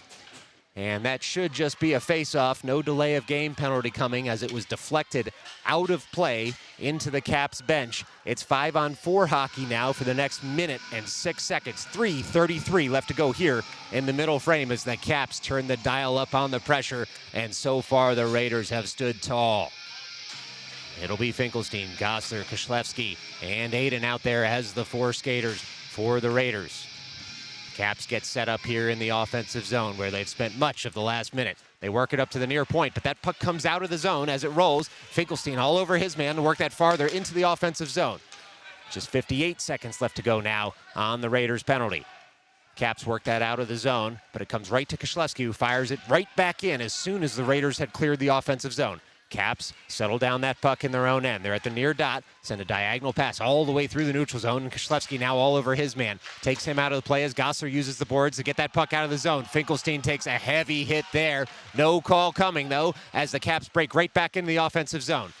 And that should just be a face-off. No delay of game penalty coming as it was deflected out of play into the Caps bench. It's 5-on-4 hockey now for the next minute and 6 seconds. 3:33 left to go here in the middle frame as the Caps turn the dial up on the pressure. And so far the Raiders have stood tall. It'll be Finkelstein, Gossler, Kishlevsky, and Aiden out there as the 4 skaters for the Raiders. Caps get set up here in the offensive zone where they've spent much of the last minute. They work it up to the near point, but that puck comes out of the zone as it rolls. Finkelstein all over his man to work that farther into the offensive zone. Just 58 seconds left to go now on the Raiders penalty. Caps work that out of the zone, but it comes right to Kishlevsky, who fires it right back in as soon as the Raiders had cleared the offensive zone. Caps settle down that puck in their own end. They're at the near dot, send a diagonal pass all the way through the neutral zone, and Kishlevsky now all over his man. Takes him out of the play as Gossler uses the boards to get that puck out of the zone. Finkelstein takes a heavy hit there. No call coming, though, as the Caps break right back into the offensive zone.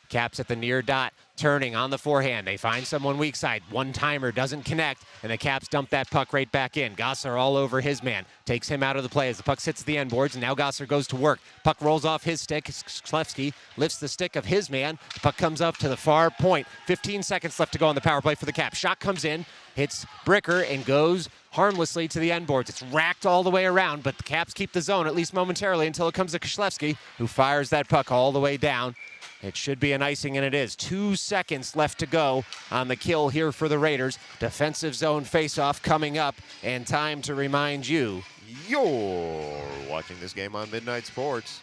Caps at the near dot, turning on the forehand. They find someone weak side. One-timer doesn't connect, and the Caps dump that puck right back in. Gossler all over his man. Takes him out of the play as the puck sits at the end boards, and now Gossler goes to work. Puck rolls off his stick. Kishlevsky lifts the stick of his man. The puck comes up to the far point. 15 seconds left to go on the power play for the Caps. Shot comes in, hits Bricker, and goes harmlessly to the end boards. It's racked all the way around, but the Caps keep the zone, at least momentarily, until it comes to Kishlevsky, who fires that puck all the way down. It should be an icing, and it is. 2 seconds left to go on the kill here for the Raiders. Defensive zone faceoff coming up, and time to remind you, you're watching this game on Midnight Sports.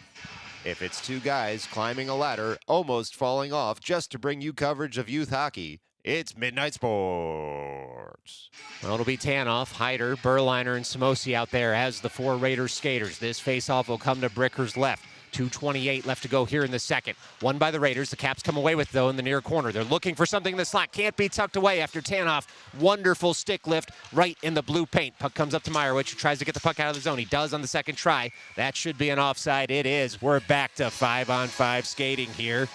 If it's 2 guys climbing a ladder, almost falling off just to bring you coverage of youth hockey, it's Midnight Sports. Well, it'll be Tanoff, Hyder, Berliner, and Samosi out there as the 4 Raiders skaters. This faceoff will come to Bricker's left. 2:28 left to go here in the second. One by the Raiders. The Caps come away with, though, in the near corner. They're looking for something in the slot. Can't be tucked away after Tanoff. Wonderful stick lift right in the blue paint. Puck comes up to MYHockey, who tries to get the puck out of the zone. He does on the second try. That should be an offside. It is. We're back to 5-on-5 skating here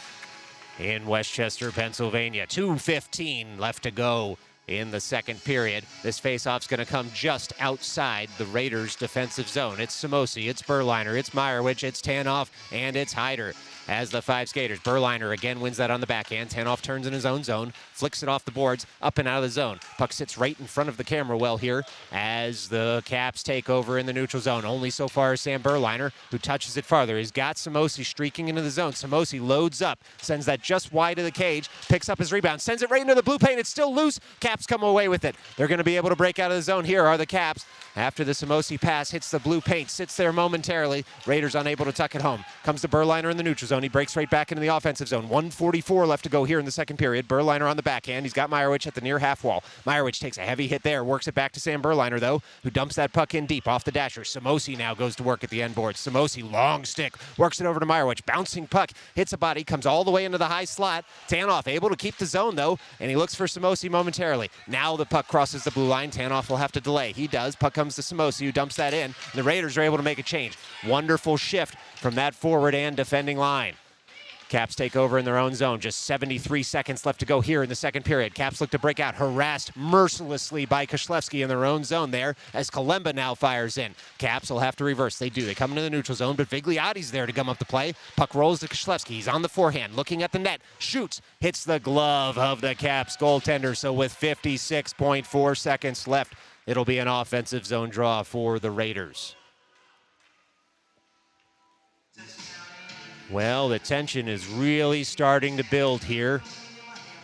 in Westchester, Pennsylvania. 2:15 left to go in the second period. This faceoff's going to come just outside the Raiders' defensive zone. It's Samosi, it's Berliner, it's MYHockey, it's Tanoff, and it's Hyder. as the 5 skaters. Berliner again wins that on the backhand. Tanoff turns in his own zone, flicks it off the boards, up and out of the zone. Puck sits right in front of the camera well here as the Caps take over in the neutral zone. Only so far is Sam Berliner, who touches it farther. He's got Samosi streaking into the zone. Samosi loads up, sends that just wide of the cage, picks up his rebound, sends it right into the blue paint. It's still loose. Caps come away with it. They're going to be able to break out of the zone. Here are the Caps. After the Samosi pass hits the blue paint, sits there momentarily. Raiders unable to tuck it home. Comes to Berliner in the neutral zone. He breaks right back into the offensive zone. 1:44 left to go here in the second period. Berliner on the backhand. He's got MYHockey at the near half wall. MYHockey takes a heavy hit there. Works it back to Sam Berliner, though, who dumps that puck in deep off the dasher. Samosi now goes to work at the end board. Samosi, long stick, works it over to MYHockey. Bouncing puck, hits a body, comes all the way into the high slot. Tanoff able to keep the zone, though, and he looks for Samosi momentarily. Now the puck crosses the blue line. Tanoff will have to delay. He does. Puck comes to Samosi, who dumps that in. The Raiders are able to make a change. Wonderful shift from that forward and defending line. Caps take over in their own zone. Just 73 seconds left to go here in the second period. Caps look to break out, harassed mercilessly by Koslevsky in their own zone there as Kalemba now fires in. Caps will have to reverse. They do. They come into the neutral zone, but Vigliotti's there to gum up the play. Puck rolls to Koslevsky. He's on the forehand, looking at the net, shoots, hits the glove of the Caps goaltender. So with 56.4 seconds left, it'll be an offensive zone draw for the Raiders. Well, the tension is really starting to build here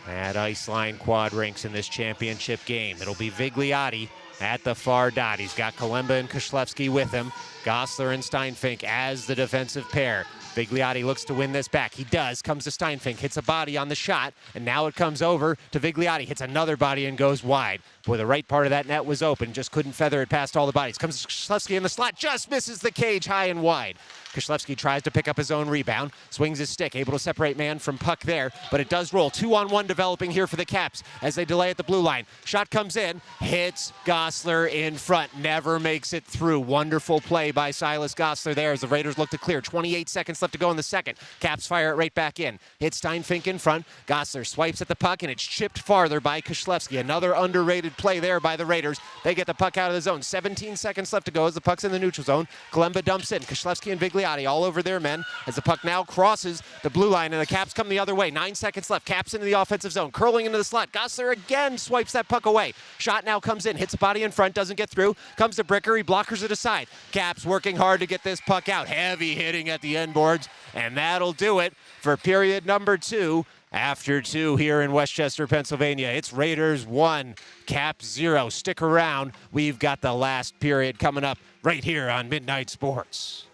at Iceline Quad Rinks in this championship game. It'll be Vigliotti at the far dot. He's got Kalemba and Koslevsky with him. Gosler and Steinfink as the defensive pair. Vigliotti looks to win this back. He does. Komes to Steinfink, hits a body on the shot, and now it comes over to Vigliotti. Hits another body and goes wide. Boy, the right part of that net was open. Just couldn't feather it past all the bodies. Comes to Koslevsky in the slot. Just misses the cage high and wide. Koslevsky tries to pick up his own rebound. Swings his stick. Able to separate man from puck there. But it does roll. 2-on-1 developing here for the Caps as they delay at the blue line. Shot comes in. Hits Gosler in front. Never makes it through. Wonderful play by Silas Gosler there as the Raiders look to clear. 28 seconds left to go in the second. Caps fire it right back in. Hits Steinfink in front. Gosler swipes at the puck, and it's chipped farther by Koslevsky. Another underrated play there by the Raiders. They get the puck out of the zone. 17 seconds left to go as the puck's in the neutral zone. Kalemba dumps in. Koslevsky and Vigliotti all over their men as the puck now crosses the blue line, and the Caps come the other way. 9 seconds left. Caps into the offensive zone. Curling into the slot. Gosler again swipes that puck away. Shot now comes in. Hits a body in front. Doesn't get through. Comes to Bricker. He blockers it aside. Caps working hard to get this puck out. Heavy hitting at the end boards, and that'll do it for period number 2. After 2 here in Westchester, Pennsylvania. It's Raiders 1, Caps 0. Stick around. We've got the last period coming up right here on Midnight Sports.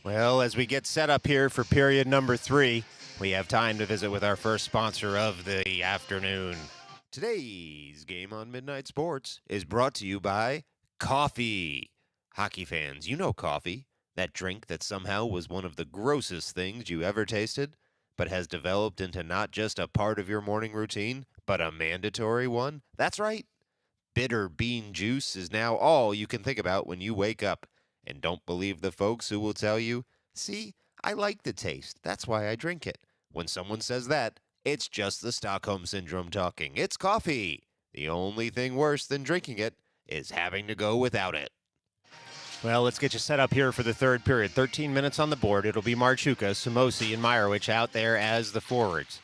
Well, as we get set up here for period number 3, we have time to visit with our first sponsor of the afternoon. Today's game on Midnight Sports is brought to you by coffee. Hockey fans, you know coffee, that drink that somehow was one of the grossest things you ever tasted, but has developed into not just a part of your morning routine, but a mandatory one. That's right. Bitter bean juice is now all you can think about when you wake up. And don't believe the folks who will tell you, see, I like the taste. That's why I drink it. When someone says that, it's just the Stockholm Syndrome talking. It's coffee. The only thing worse than drinking it is having to go without it. Well, let's get you set up here for the third period. 13 minutes on the board. It'll be MYHockey, Samosi, and MYHockey out there as the forwards.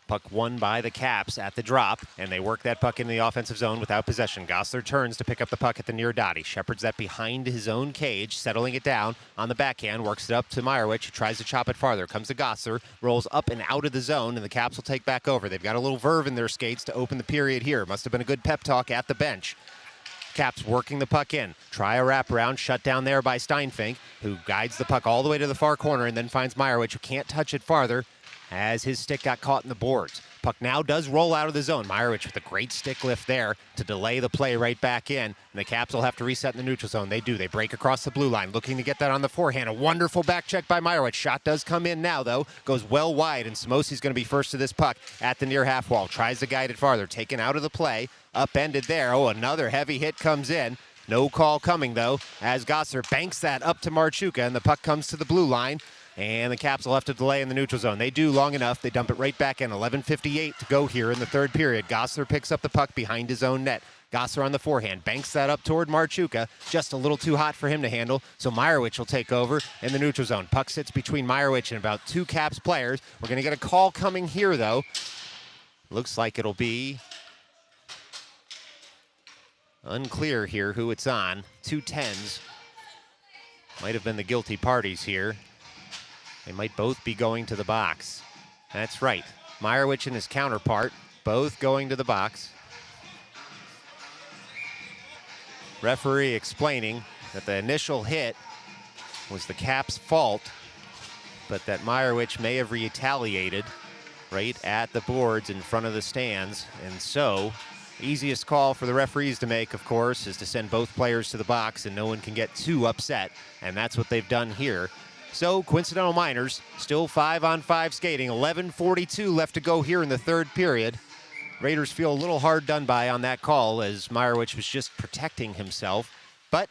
Puck won by the Caps at the drop, and they work that puck into the offensive zone without possession. Gosler turns to pick up the puck at the near dot. He shepherds that behind his own cage, settling it down on the backhand, works it up to MYHockey, who tries to chop it farther. Comes to Gosler, rolls up and out of the zone, and the Caps will take back over. They've got a little verve in their skates to open the period here. Must have been a good pep talk at the bench. Caps working the puck in. Try a wraparound, shut down there by Steinfink, who guides the puck all the way to the far corner and then finds MYHockey, who can't touch it farther, as his stick got caught in the boards. Puck now does roll out of the zone. Meyerowicz with a great stick lift there to delay the play right back in. And the Caps will have to reset in the neutral zone. They do. They break across the blue line, looking to get that on the forehand. A wonderful back check by Meyerowicz. Shot does come in now, though. Goes well wide, and Samosi's going to be first to this puck at the near half wall. Tries to guide it farther. Taken out of the play. Upended there. Oh, another heavy hit comes in. No call coming, though, as Gosser banks that up to Marchuka, and the puck comes to the blue line. And the Caps will have to delay in the neutral zone. They do long enough. They dump it right back in. 11:58 to go here in the third period. Gosser picks up the puck behind his own net. Gosser on the forehand. Banks that up toward Marchuka. Just a little too hot for him to handle. So Meyerowicz will take over in the neutral zone. Puck sits between Meyerowicz and about two Caps players. We're going to get a call coming here, though. Looks like it'll be unclear here who it's on. 2 10s. Might have been the guilty parties here. They might both be going to the box. That's right. Meyerowicz and his counterpart both going to the box. Referee explaining that the initial hit was the Caps' fault, but that Meyerowicz may have retaliated right at the boards in front of the stands. And so, easiest call for the referees to make, of course, is to send both players to the box and no one can get too upset. And that's what they've done here. So, Coincidental Miners, still 5-on-5 skating. 11:42 left to go here in the third period. Raiders feel a little hard done by on that call as Meyerowicz was just protecting himself. But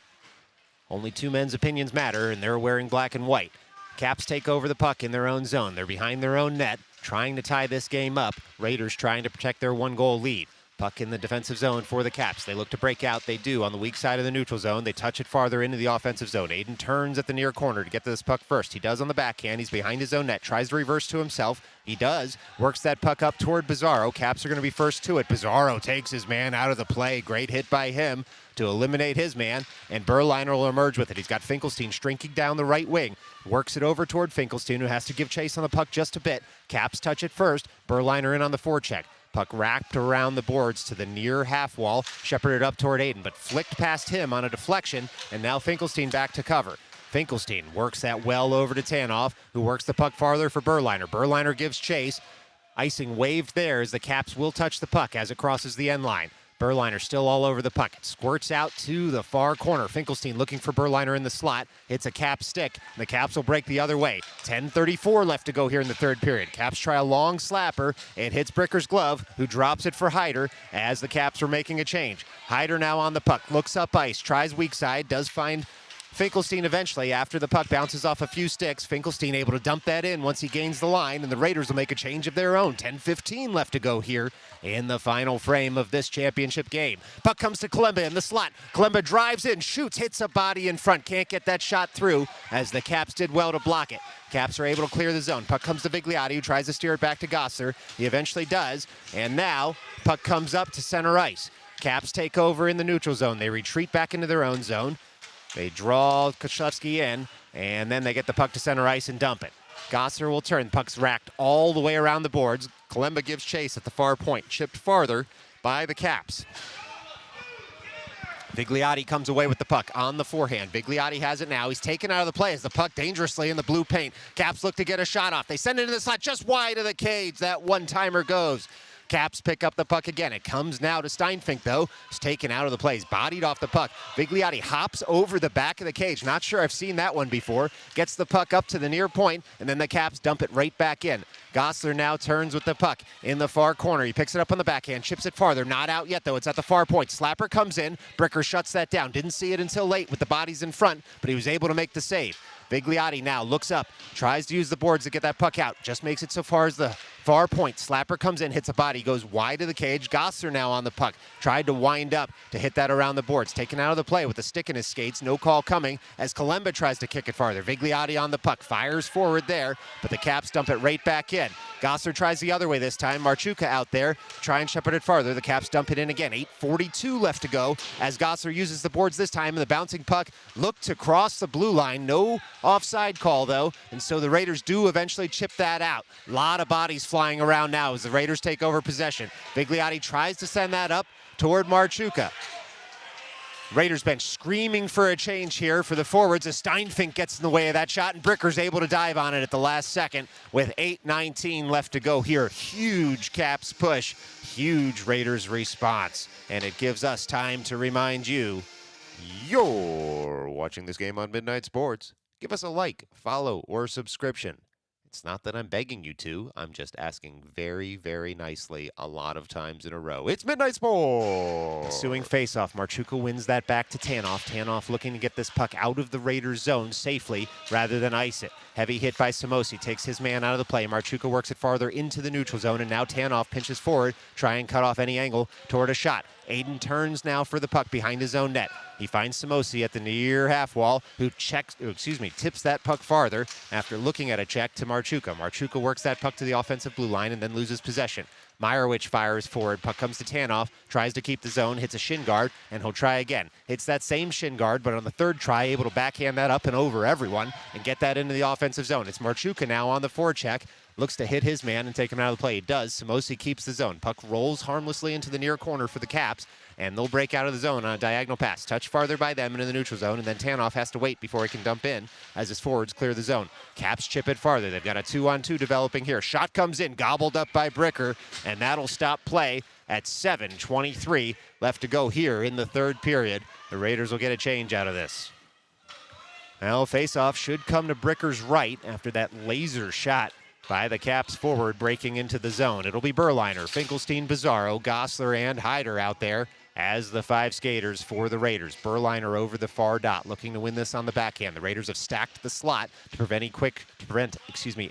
only two men's opinions matter, and they're wearing black and white. Caps take over the puck in their own zone. They're behind their own net, trying to tie this game up. Raiders trying to protect their one-goal lead. Puck in the defensive zone for the Caps. They look to break out. They do on the weak side of the neutral zone. They touch it farther into the offensive zone. Aiden turns at the near corner to get to this puck first. He does on the backhand. He's behind his own net. Tries to reverse to himself. He does. Works that puck up toward Bizarro. Caps are going to be first to it. Bizarro takes his man out of the play. Great hit by him to eliminate his man. And Berliner will emerge with it. He's got Finkelstein streaking down the right wing. Works it over toward Finkelstein, who has to give chase on the puck just a bit. Caps touch it first. Berliner in on the forecheck. Puck wrapped around the boards to the near half wall, shepherded up toward Aiden, but flicked past him on a deflection, and now Finkelstein back to cover. Finkelstein works that well over to Tanoff, who works the puck farther for Berliner. Berliner gives chase. Icing waved there as the Caps will touch the puck as it crosses the end line. Berliner still all over the puck. It squirts out to the far corner. Finkelstein looking for Berliner in the slot. Hits a Cap stick. The Caps will break the other way. 10:34 left to go here in the third period. Caps try a long slapper. It hits Bricker's glove, who drops it for Hyder as the Caps are making a change. Hyder now on the puck. Looks up ice. Tries weak side. Does find Finkelstein eventually after the puck bounces off a few sticks. Finkelstein able to dump that in once he gains the line, and the Raiders will make a change of their own. 10:15 left to go here in the final frame of this championship game. Puck comes to Kalemba in the slot. Kalemba drives in, shoots, hits a body in front. Can't get that shot through as the Caps did well to block it. Caps are able to clear the zone. Puck comes to Vigliotti, who tries to steer it back to Gosser. He eventually does, and now puck comes up to center ice. Caps take over in the neutral zone. They retreat back into their own zone. They draw Koszewski in, and then they get the puck to center ice and dump it. Gosser will turn. Puck's racked all the way around the boards. Kalemba gives chase at the far point, chipped farther by the Caps. Vigliotti comes away with the puck on the forehand. Vigliotti has it now. He's taken out of the play as the puck dangerously in the blue paint. Caps look to get a shot off. They send it into the slot just wide of the cage. That one-timer goes. Caps pick up the puck again. It comes now to Steinfink, though. He's taken out of the play. He's bodied off the puck. Vigliotti hops over the back of the cage. Not sure I've seen that one before. Gets the puck up to the near point, and then the Caps dump it right back in. Gosser now turns with the puck in the far corner. He picks it up on the backhand, chips it farther. Not out yet, though. It's at the far point. Slapper comes in. Bricker shuts that down. Didn't see it until late with the bodies in front, but he was able to make the save. Vigliotti now looks up, tries to use the boards to get that puck out. Just makes it so far as the far point. Slapper comes in, hits a body, goes wide of the cage. Gosser now on the puck. Tried to wind up to hit that around the boards. Taken out of the play with a stick in his skates. No call coming as Kalemba tries to kick it farther. Vigliotti on the puck. Fires forward there, but the Caps dump it right back in. Gosser tries the other way this time. Marchuka out there. Try and shepherd it farther. The Caps dump it in again. 8:42 left to go as Gosser uses the boards this time, and the bouncing puck looked to cross the blue line. No offside call, though, and so the Raiders do eventually chip that out. A lot of bodies flying around now as the Raiders take over possession. Vigliotti tries to send that up toward Marchuka. Raiders bench screaming for a change here for the forwards as Steinfink gets in the way of that shot, and Bricker's able to dive on it at the last second with 8:19 left to go here. Huge Caps push, huge Raiders response, and it gives us time to remind you, you're watching this game on Midnight Sports. Give us a like, follow, or subscription. It's not that I'm begging you to. I'm just asking very, very nicely a lot of times in a row. It's Midnight Sports! Ensuing faceoff. Marchuka wins that back to Tanoff. Tanoff looking to get this puck out of the Raiders' zone safely rather than ice it. Heavy hit by Samosi. Takes his man out of the play. Marchuka works it farther into the neutral zone, and now Tanoff pinches forward, try and cut off any angle toward a shot. Aiden turns now for the puck behind his own net. He finds Samosi at the near half wall, who tips that puck farther after looking at a check to Marchuka. Marchuka works that puck to the offensive blue line and then loses possession. Myerwich fires forward. Puck comes to Tanoff, tries to keep the zone, hits a shin guard, and he'll try again. Hits that same shin guard, but on the third try, able to backhand that up and over everyone and get that into the offensive zone. It's Marchuka now on the forecheck. Looks to hit his man and take him out of the play. He does. Samosi keeps the zone. Puck rolls harmlessly into the near corner for the Caps, and they'll break out of the zone on a diagonal pass. Touch farther by them into the neutral zone, and then Tanoff has to wait before he can dump in as his forwards clear the zone. Caps chip it farther. They've got a 2-on-2 developing here. Shot comes in, gobbled up by Bricker, and that'll stop play at 7:23 left to go here in the third period. The Raiders will get a change out of this. Well, faceoff should come to Bricker's right after that laser shot by the Caps forward breaking into the zone. It'll be Berliner, Finkelstein, Bizarro, Gossler, and Hyder out there as the five skaters for the Raiders. Berliner over the far dot, looking to win this on the backhand. The Raiders have stacked the slot to prevent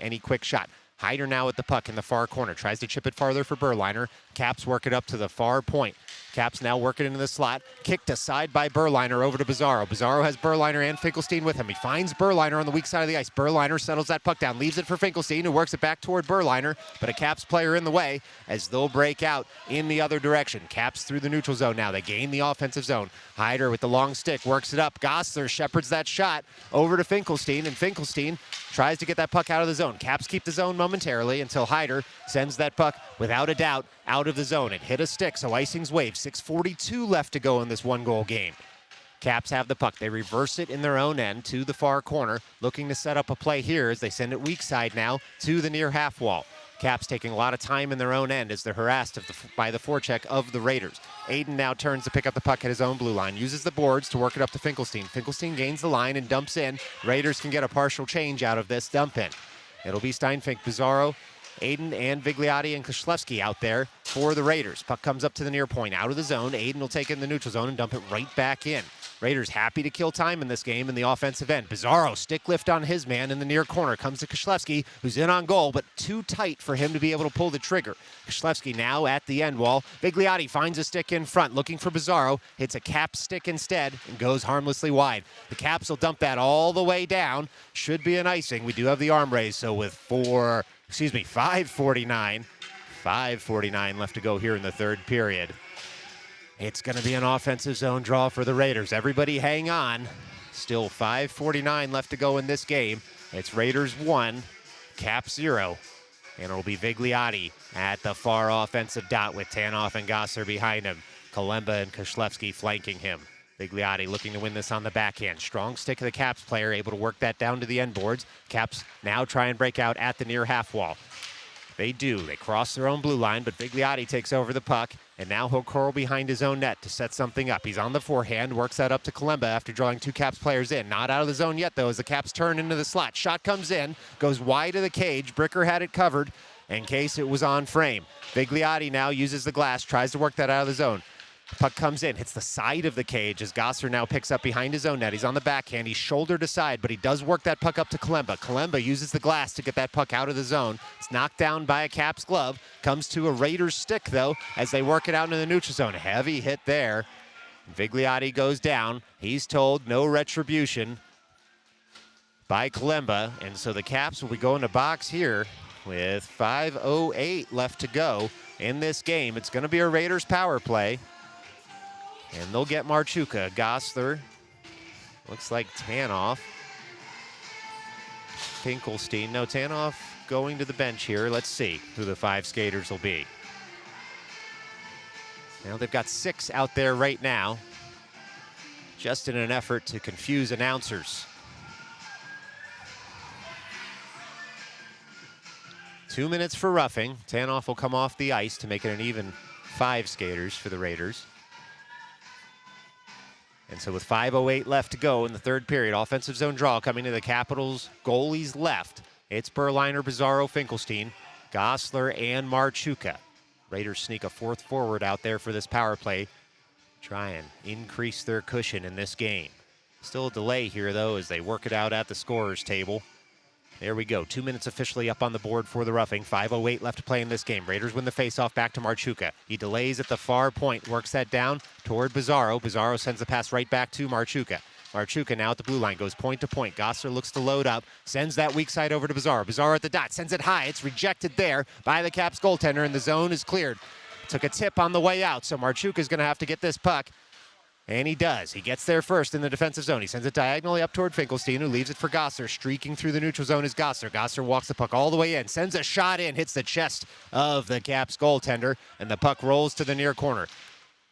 any quick shot. Hyder now at the puck in the far corner. Tries to chip it farther for Berliner. Caps work it up to the far point. Caps now work it into the slot. Kicked aside by Berliner over to Bizarro. Bizarro has Berliner and Finkelstein with him. He finds Berliner on the weak side of the ice. Berliner settles that puck down, leaves it for Finkelstein, who works it back toward Berliner, but a Caps player in the way as they'll break out in the other direction. Caps through the neutral zone now. They gain the offensive zone. Hyder with the long stick works it up. Gossler shepherds that shot over to Finkelstein, and Finkelstein tries to get that puck out of the zone. Caps keep the zone momentarily until Hyder sends that puck, without a doubt, out of the zone. It hit a stick, so icing's waved. 6:42 left to go in this one-goal game. Caps have the puck. They reverse it in their own end to the far corner, looking to set up a play here as they send it weak side now to the near half wall. Caps taking a lot of time in their own end as they're harassed by the forecheck of the Raiders. Aiden now turns to pick up the puck at his own blue line, uses the boards to work it up to Finkelstein. Finkelstein gains the line and dumps in. Raiders can get a partial change out of this dump in. It'll be Steinfink, Bizarro, Aiden, and Vigliotti and Koslewski out there for the Raiders. Puck comes up to the near point, out of the zone. Aiden will take it in the neutral zone and dump it right back in. Raiders happy to kill time in this game in the offensive end. Bizarro, stick lift on his man in the near corner. Comes to Koslewski, who's in on goal, but too tight for him to be able to pull the trigger. Koslewski now at the end wall. Vigliotti finds a stick in front, looking for Bizarro. Hits a Cap stick instead and goes harmlessly wide. The Caps will dump that all the way down. Should be an icing. We do have the arm raise, so with 5:49 left to go here in the third period. It's going to be an offensive zone draw for the Raiders. Everybody hang on. Still 5:49 left to go in this game. It's Raiders 1, Caps 0. And it'll be Vigliotti at the far offensive dot with Tanoff and Gossler behind him. Kalemba and Koslewski flanking him. Vigliotti looking to win this on the backhand. Strong stick of the Caps player, able to work that down to the end boards. Caps now try and break out at the near half wall. They do. They cross their own blue line, but Vigliotti takes over the puck, and now he'll curl behind his own net to set something up. He's on the forehand, works that up to Kalemba after drawing two Caps players in. Not out of the zone yet, though, as the Caps turn into the slot. Shot comes in, goes wide of the cage. Bricker had it covered in case it was on frame. Vigliotti now uses the glass, tries to work that out of the zone. Puck comes in, hits the side of the cage as Gossler now picks up behind his own net. He's on the backhand. He's shouldered aside, but he does work that puck up to Kalemba. Kalemba uses the glass to get that puck out of the zone. It's knocked down by a Caps glove. Comes to a Raiders stick, though, as they work it out into the neutral zone. Heavy hit there. Vigliotti goes down. He's told no retribution by Kalemba, and so the Caps will be going to box here with 5:08 left to go in this game. It's going to be a Raiders power play. And they'll get Marchuka, Gossler, looks like Tanoff, Finkelstein. No, Tanoff going to the bench here. Let's see who the five skaters will be. Now they've got 6 out there right now. just in an effort to confuse announcers. 2 minutes for roughing. Tanoff will come off the ice to make it an even 5 skaters for the Raiders. And so with 5:08 left to go in the third period, offensive zone draw coming to the Capitals goalies left. It's Berliner, Bizarro, Finkelstein, Gosler, and Marchuka. Raiders sneak a fourth forward out there for this power play. Try and increase their cushion in this game. Still a delay here, though, as they work it out at the scorer's table. There we go. 2 minutes officially up on the board for the roughing. 5:08 left to play in this game. Raiders win the faceoff back to Marchuka. He delays at the far point, works that down toward Bizarro. Bizarro sends the pass right back to Marchuka. Marchuka now at the blue line, goes point to point. Gosler looks to load up, sends that weak side over to Bizarro. Bizarro at the dot, sends it high. It's rejected there by the Caps goaltender, and the zone is cleared. Took a tip on the way out, so Marchuka's going to have to get this puck. And he does. He gets there first in the defensive zone. He sends it diagonally up toward Finkelstein, who leaves it for Gosler. Streaking through the neutral zone is Gosler. Gosler walks the puck all the way in, sends a shot in, hits the chest of the Caps goaltender, and the puck rolls to the near corner.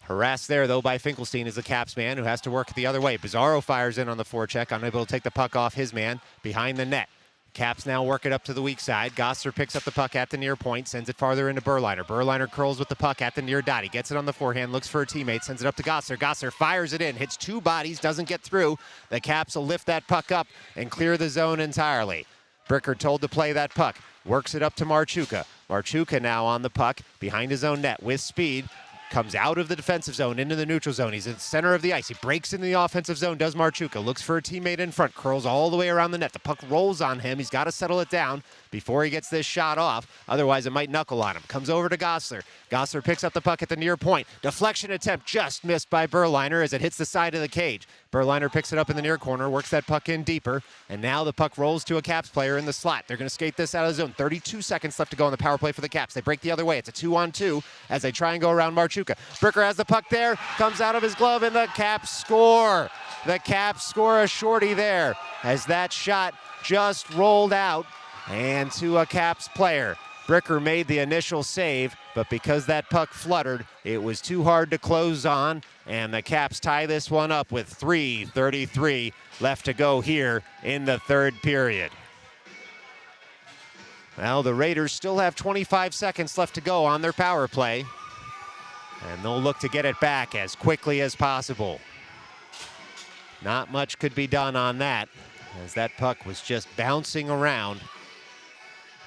Harassed there, though, by Finkelstein is the Caps man, who has to work the other way. Bizarro fires in on the forecheck, unable to take the puck off his man behind the net. Caps now work it up to the weak side. Gosler picks up the puck at the near point, sends it farther into Berliner. Berliner curls with the puck at the near dot. He gets it on the forehand, looks for a teammate, sends it up to Gosler. Gosler fires it in, hits 2 bodies, doesn't get through. The Caps will lift that puck up and clear the zone entirely. Bricker told to play that puck. Works it up to Marchuka. Marchuka now on the puck behind his own net with speed. Comes out of the defensive zone into the neutral zone. He's in the center of the ice. He breaks into the offensive zone, does Marchuka. Looks for a teammate in front, curls all the way around the net. The puck rolls on him. He's got to settle it down before he gets this shot off. Otherwise, it might knuckle on him. Comes over to Gosler. Gosler picks up the puck at the near point. Deflection attempt just missed by Berliner as it hits the side of the cage. Berliner picks it up in the near corner, works that puck in deeper, and now the puck rolls to a Caps player in the slot. They're going to skate this out of the zone. 32 seconds left to go on the power play for the Caps. They break the other way. It's a 2-on-2 as they try and go around Marchuka. Bricker has the puck there, comes out of his glove, and the Caps score. The Caps score a shorty there as that shot just rolled out and to a Caps player. Bricker made the initial save, but because that puck fluttered, it was too hard to close on, and the Caps tie this one up with 3:33 left to go here in the third period. Well, the Raiders still have 25 seconds left to go on their power play, and they'll look to get it back as quickly as possible. Not much could be done on that, as that puck was just bouncing around.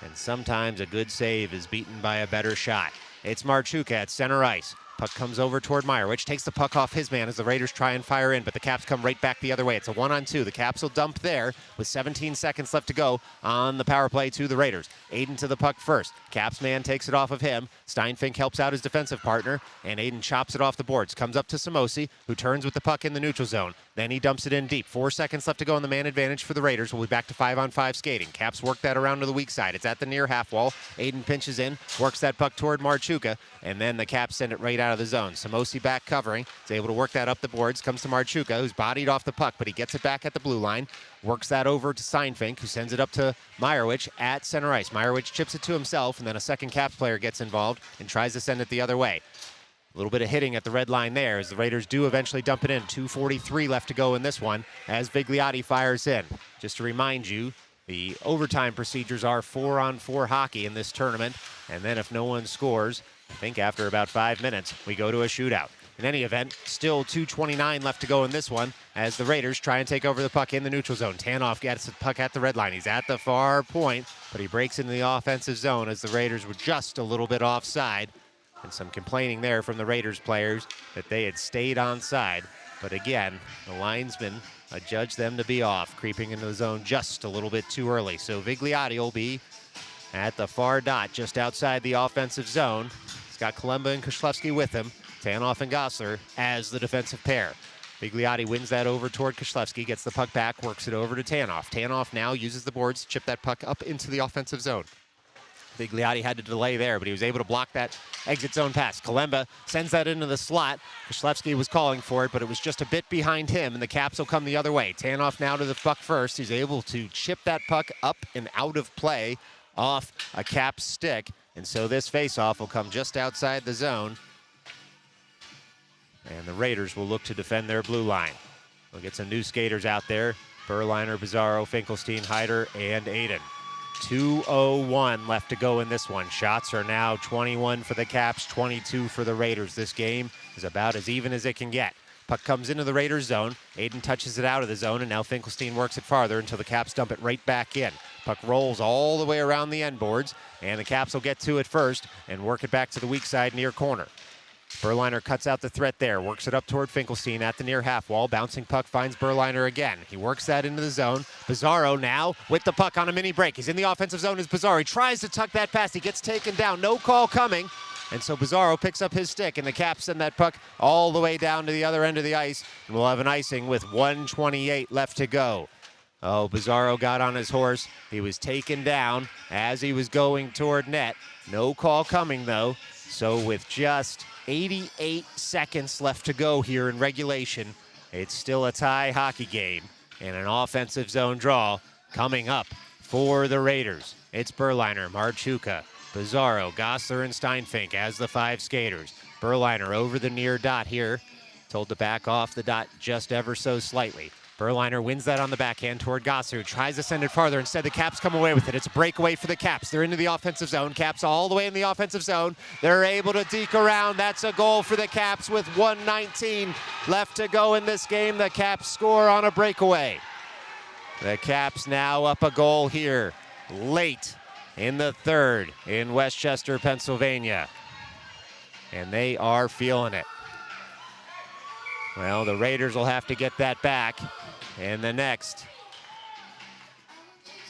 And sometimes a good save is beaten by a better shot. It's Marchuka at center ice. Puck comes over toward MYHockey, takes the puck off his man as the Raiders try and fire in, but the Caps come right back the other way. It's a 1-on-2. The Caps will dump there with 17 seconds left to go on the power play to the Raiders. Aiden to the puck first. Caps man takes it off of him. Steinfink helps out his defensive partner, and Aiden chops it off the boards. Comes up to Samosi, who turns with the puck in the neutral zone. Then he dumps it in deep. 4 seconds left to go on the man advantage for the Raiders. We'll be back to 5-on-5 skating. Caps work that around to the weak side. It's at the near half wall. Aiden pinches in, works that puck toward Marchuka, and then the Caps send it right out of the zone. Samosi back covering. Is able to work that up the boards. Comes to Marchuka, who's bodied off the puck, but he gets it back at the blue line. Works that over to Steinfink, who sends it up to MYHockey at center ice. MYHockey chips it to himself, and then a second Caps player gets involved and tries to send it the other way. A little bit of hitting at the red line there as the Raiders do eventually dump it in. 2:43 left to go in this one as Vigliotti fires in. Just to remind you, the overtime procedures are 4-on-4 hockey in this tournament, and then if no one scores, I think after about 5 minutes, we go to a shootout. In any event, still 2:29 left to go in this one as the Raiders try and take over the puck in the neutral zone. Tanoff gets the puck at the red line. He's at the far point, but he breaks into the offensive zone as the Raiders were just a little bit offside. And some complaining there from the Raiders players that they had stayed onside. But again, the linesman adjudged them to be off, creeping into the zone just a little bit too early. So Vigliotti will be at the far dot, just outside the offensive zone. He's got Kalemba and Koslewski with him. Tanoff and Gosler as the defensive pair. Vigliotti wins that over toward Koslewski, gets the puck back, works it over to Tanoff. Tanoff now uses the boards to chip that puck up into the offensive zone. Vigliotti had to delay there, but he was able to block that exit zone pass. Kalemba sends that into the slot. Koslewski was calling for it, but it was just a bit behind him, and the Caps will come the other way. Tanoff now to the puck first. He's able to chip that puck up and out of play off a Caps stick, and so this faceoff will come just outside the zone, and the Raiders will look to defend their blue line. We'll get some new skaters out there. Berliner, Bizarro, Finkelstein, Hyder, and Aiden. 2:01 left to go in this one. Shots are now 21 for the Caps, 22 for the Raiders. This game is about as even as it can get. Puck comes into the Raiders zone. Aiden touches it out of the zone, and now Finkelstein works it farther until the Caps dump it right back in. Puck rolls all the way around the end boards, and the Caps will get to it first and work it back to the weak side near corner. Berliner cuts out the threat there, works it up toward Finkelstein at the near half wall. Bouncing puck finds Berliner again. He works that into the zone. Bizarro now with the puck on a mini break. He's in the offensive zone as Bizarro. He tries to tuck that pass. He gets taken down. No call coming. And so Bizarro picks up his stick, and the Caps send that puck all the way down to the other end of the ice. And we'll have an icing with 1:28 left to go. Oh, Bizarro got on his horse. He was taken down as he was going toward net. No call coming, though. So with just 88 seconds left to go here in regulation, it's still a tie hockey game and an offensive zone draw coming up for the Raiders. It's Berliner, Marchuka, Bizarro, Gossler, and Steinfink as the 5 skaters. Berliner over the near dot here, told to back off the dot just ever so slightly. Berliner wins that on the backhand toward Gossler, who tries to send it farther. Instead, the Caps come away with it. It's a breakaway for the Caps. They're into the offensive zone. Caps all the way in the offensive zone. They're able to deke around. That's a goal for the Caps with 1:19 left to go in this game. The Caps score on a breakaway. The Caps now up a goal here late in the third in Westchester, Pennsylvania. And they are feeling it. Well, the Raiders will have to get that back in the next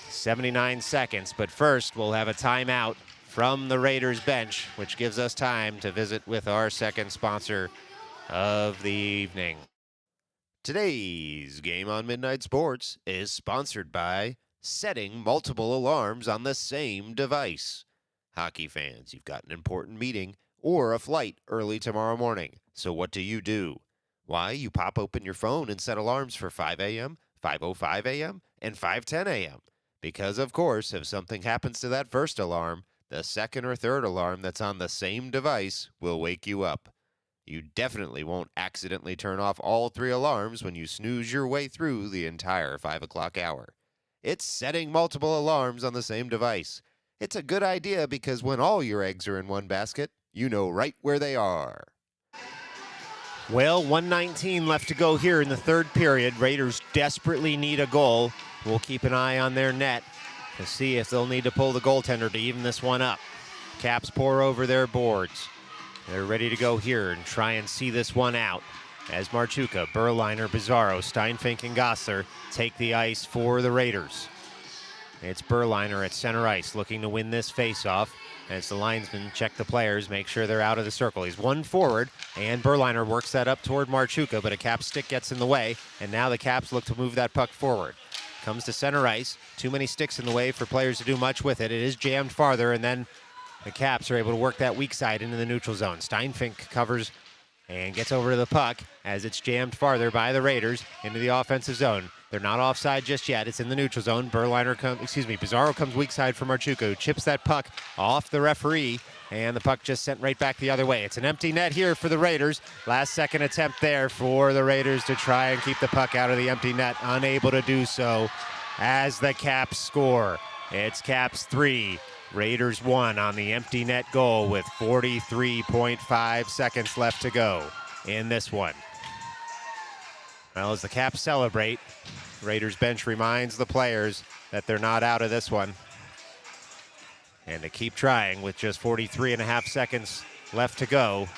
79 seconds. But first, we'll have a timeout from the Raiders bench, which gives us time to visit with our second sponsor of the evening. Today's Game on Midnight Sports is sponsored by setting multiple alarms on the same device. Hockey fans, you've got an important meeting or a flight early tomorrow morning. So what do? Why, you pop open your phone and set alarms for 5 a.m., 5:05 a.m., and 5:10 a.m. Because, of course, if something happens to that first alarm, the second or third alarm that's on the same device will wake you up. You definitely won't accidentally turn off all 3 alarms when you snooze your way through the entire 5 o'clock hour. It's setting multiple alarms on the same device. It's a good idea because when all your eggs are in one basket, you know right where they are. Well, 1:19 left to go here in the third period. Raiders desperately need a goal. We'll keep an eye on their net to see if they'll need to pull the goaltender to even this one up. Caps pour over their boards. They're ready to go here and try and see this one out as Marchuka, Berliner, Bizarro, Steinfink, and Gossler take the ice for the Raiders. It's Berliner at center ice looking to win this faceoff. As the linesmen check the players, make sure they're out of the circle. He's one forward, and Berliner works that up toward Marchuka, but a Cap stick gets in the way, and now the Caps look to move that puck forward. Comes to center ice. Too many sticks in the way for players to do much with it. It is jammed farther, and then the Caps are able to work that weak side into the neutral zone. Steinfink covers and gets over to the puck as it's jammed farther by the Raiders into the offensive zone. They're not offside just yet. It's in the neutral zone. Bizarro comes weak side for Marchuka, who chips that puck off the referee, and the puck just sent right back the other way. It's an empty net here for the Raiders. Last second attempt there for the Raiders to try and keep the puck out of the empty net. Unable to do so as the Caps score. It's Caps 3, Raiders 1 on the empty net goal with 43.5 seconds left to go in this one. Well, as the Caps celebrate, Raiders bench reminds the players that they're not out of this one. And to keep trying with just 43.5 seconds left to go,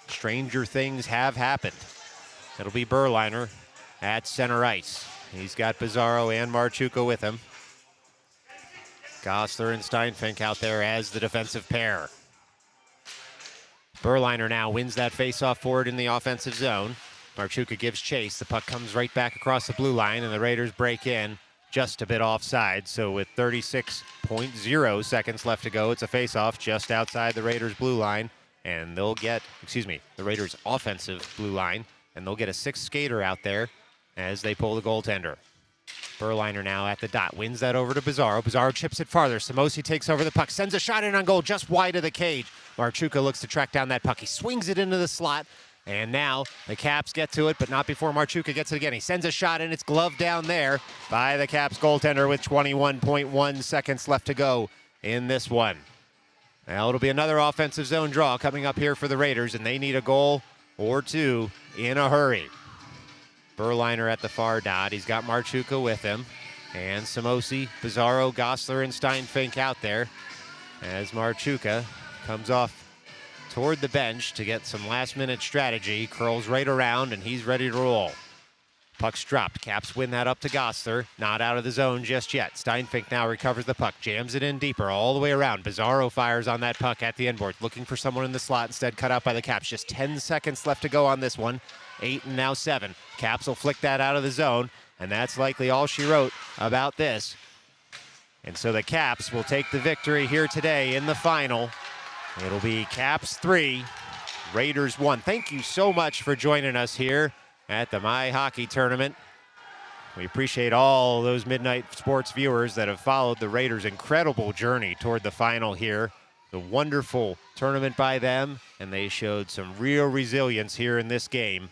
stranger things have happened. It'll be Berliner at center ice. He's got Bizarro and Marchuka with him. Gossler and Steinfink out there as the defensive pair. Berliner now wins that faceoff forward in the offensive zone. Marchuka gives chase. The puck comes right back across the blue line, and the Raiders break in just a bit offside. So with 36.0 seconds left to go, it's a faceoff just outside the Raiders' blue line, and they'll get, the Raiders' offensive blue line, and they'll get a 6th skater out there as they pull the goaltender. Berliner now at the dot, wins that over to Bizarro. Bizarro chips it farther. Samosi takes over the puck, sends a shot in on goal just wide of the cage. Marchuka looks to track down that puck. He swings it into the slot, And now the Caps get to it, but not before Marchuka gets it again. He sends a shot, and it's gloved down there by the Caps goaltender with 21.1 seconds left to go in this one. Now it'll be another offensive zone draw coming up here for the Raiders, and they need a goal or two in a hurry. Berliner at the far dot. He's got Marchuka with him. And Samosi, Pizarro, Gosler, and Steinfink out there as Marchuka comes off toward the bench to get some last-minute strategy. Curls right around, and he's ready to roll. Puck's dropped. Caps win that up to Gosler. Not out of the zone just yet. Steinfink now recovers the puck. Jams it in deeper all the way around. Pizarro fires on that puck at the end board. Looking for someone in the slot, instead cut out by the Caps. Just 10 seconds left to go on this one. 8 and now 7. Caps will flick that out of the zone, and that's likely all she wrote about this. And so the Caps will take the victory here today in the final. It'll be Caps 3, Raiders 1. Thank you so much for joining us here at the MyHockey tournament. We appreciate all those Midnight Sports viewers that have followed the Raiders' incredible journey toward the final here. The wonderful tournament by them, and they showed some real resilience here in this game.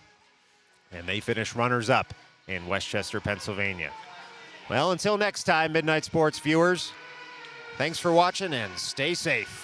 And they finished runners-up in Westchester, Pennsylvania. Well, until next time, Midnight Sports viewers, thanks for watching and stay safe.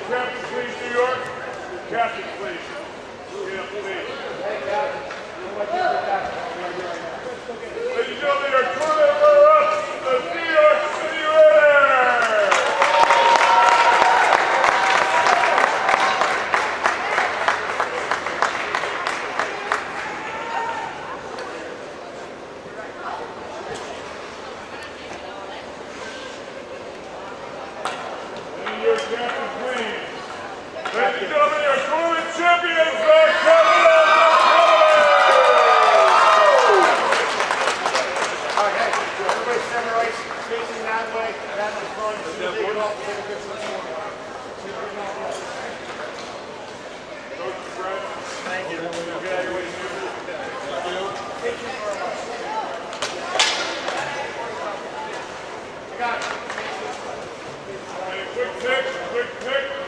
Captain, please, New York. Captain, please. Get up, please. Ladies and gentlemen, our tournament runner-up, the New York City Raiders. And your captain, please. Ladies and gentlemen, your tournament champions, the Capitals! Okay, everybody stand right, facing that way, that in front. Thank you. Got it. Quick pick.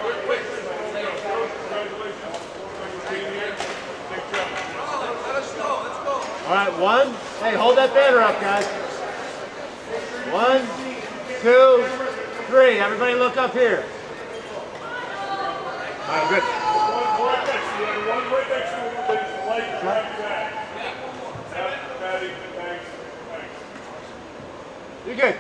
Congratulations. Thanks for being here. Thanks, Jeff. Let's go. All right, 1. Hey, hold that banner up, guys. 1, 2, 3. Everybody look up here. All right, good. One right next to you. One right next to you. There's a light behind your back. Patty, thanks. You're good.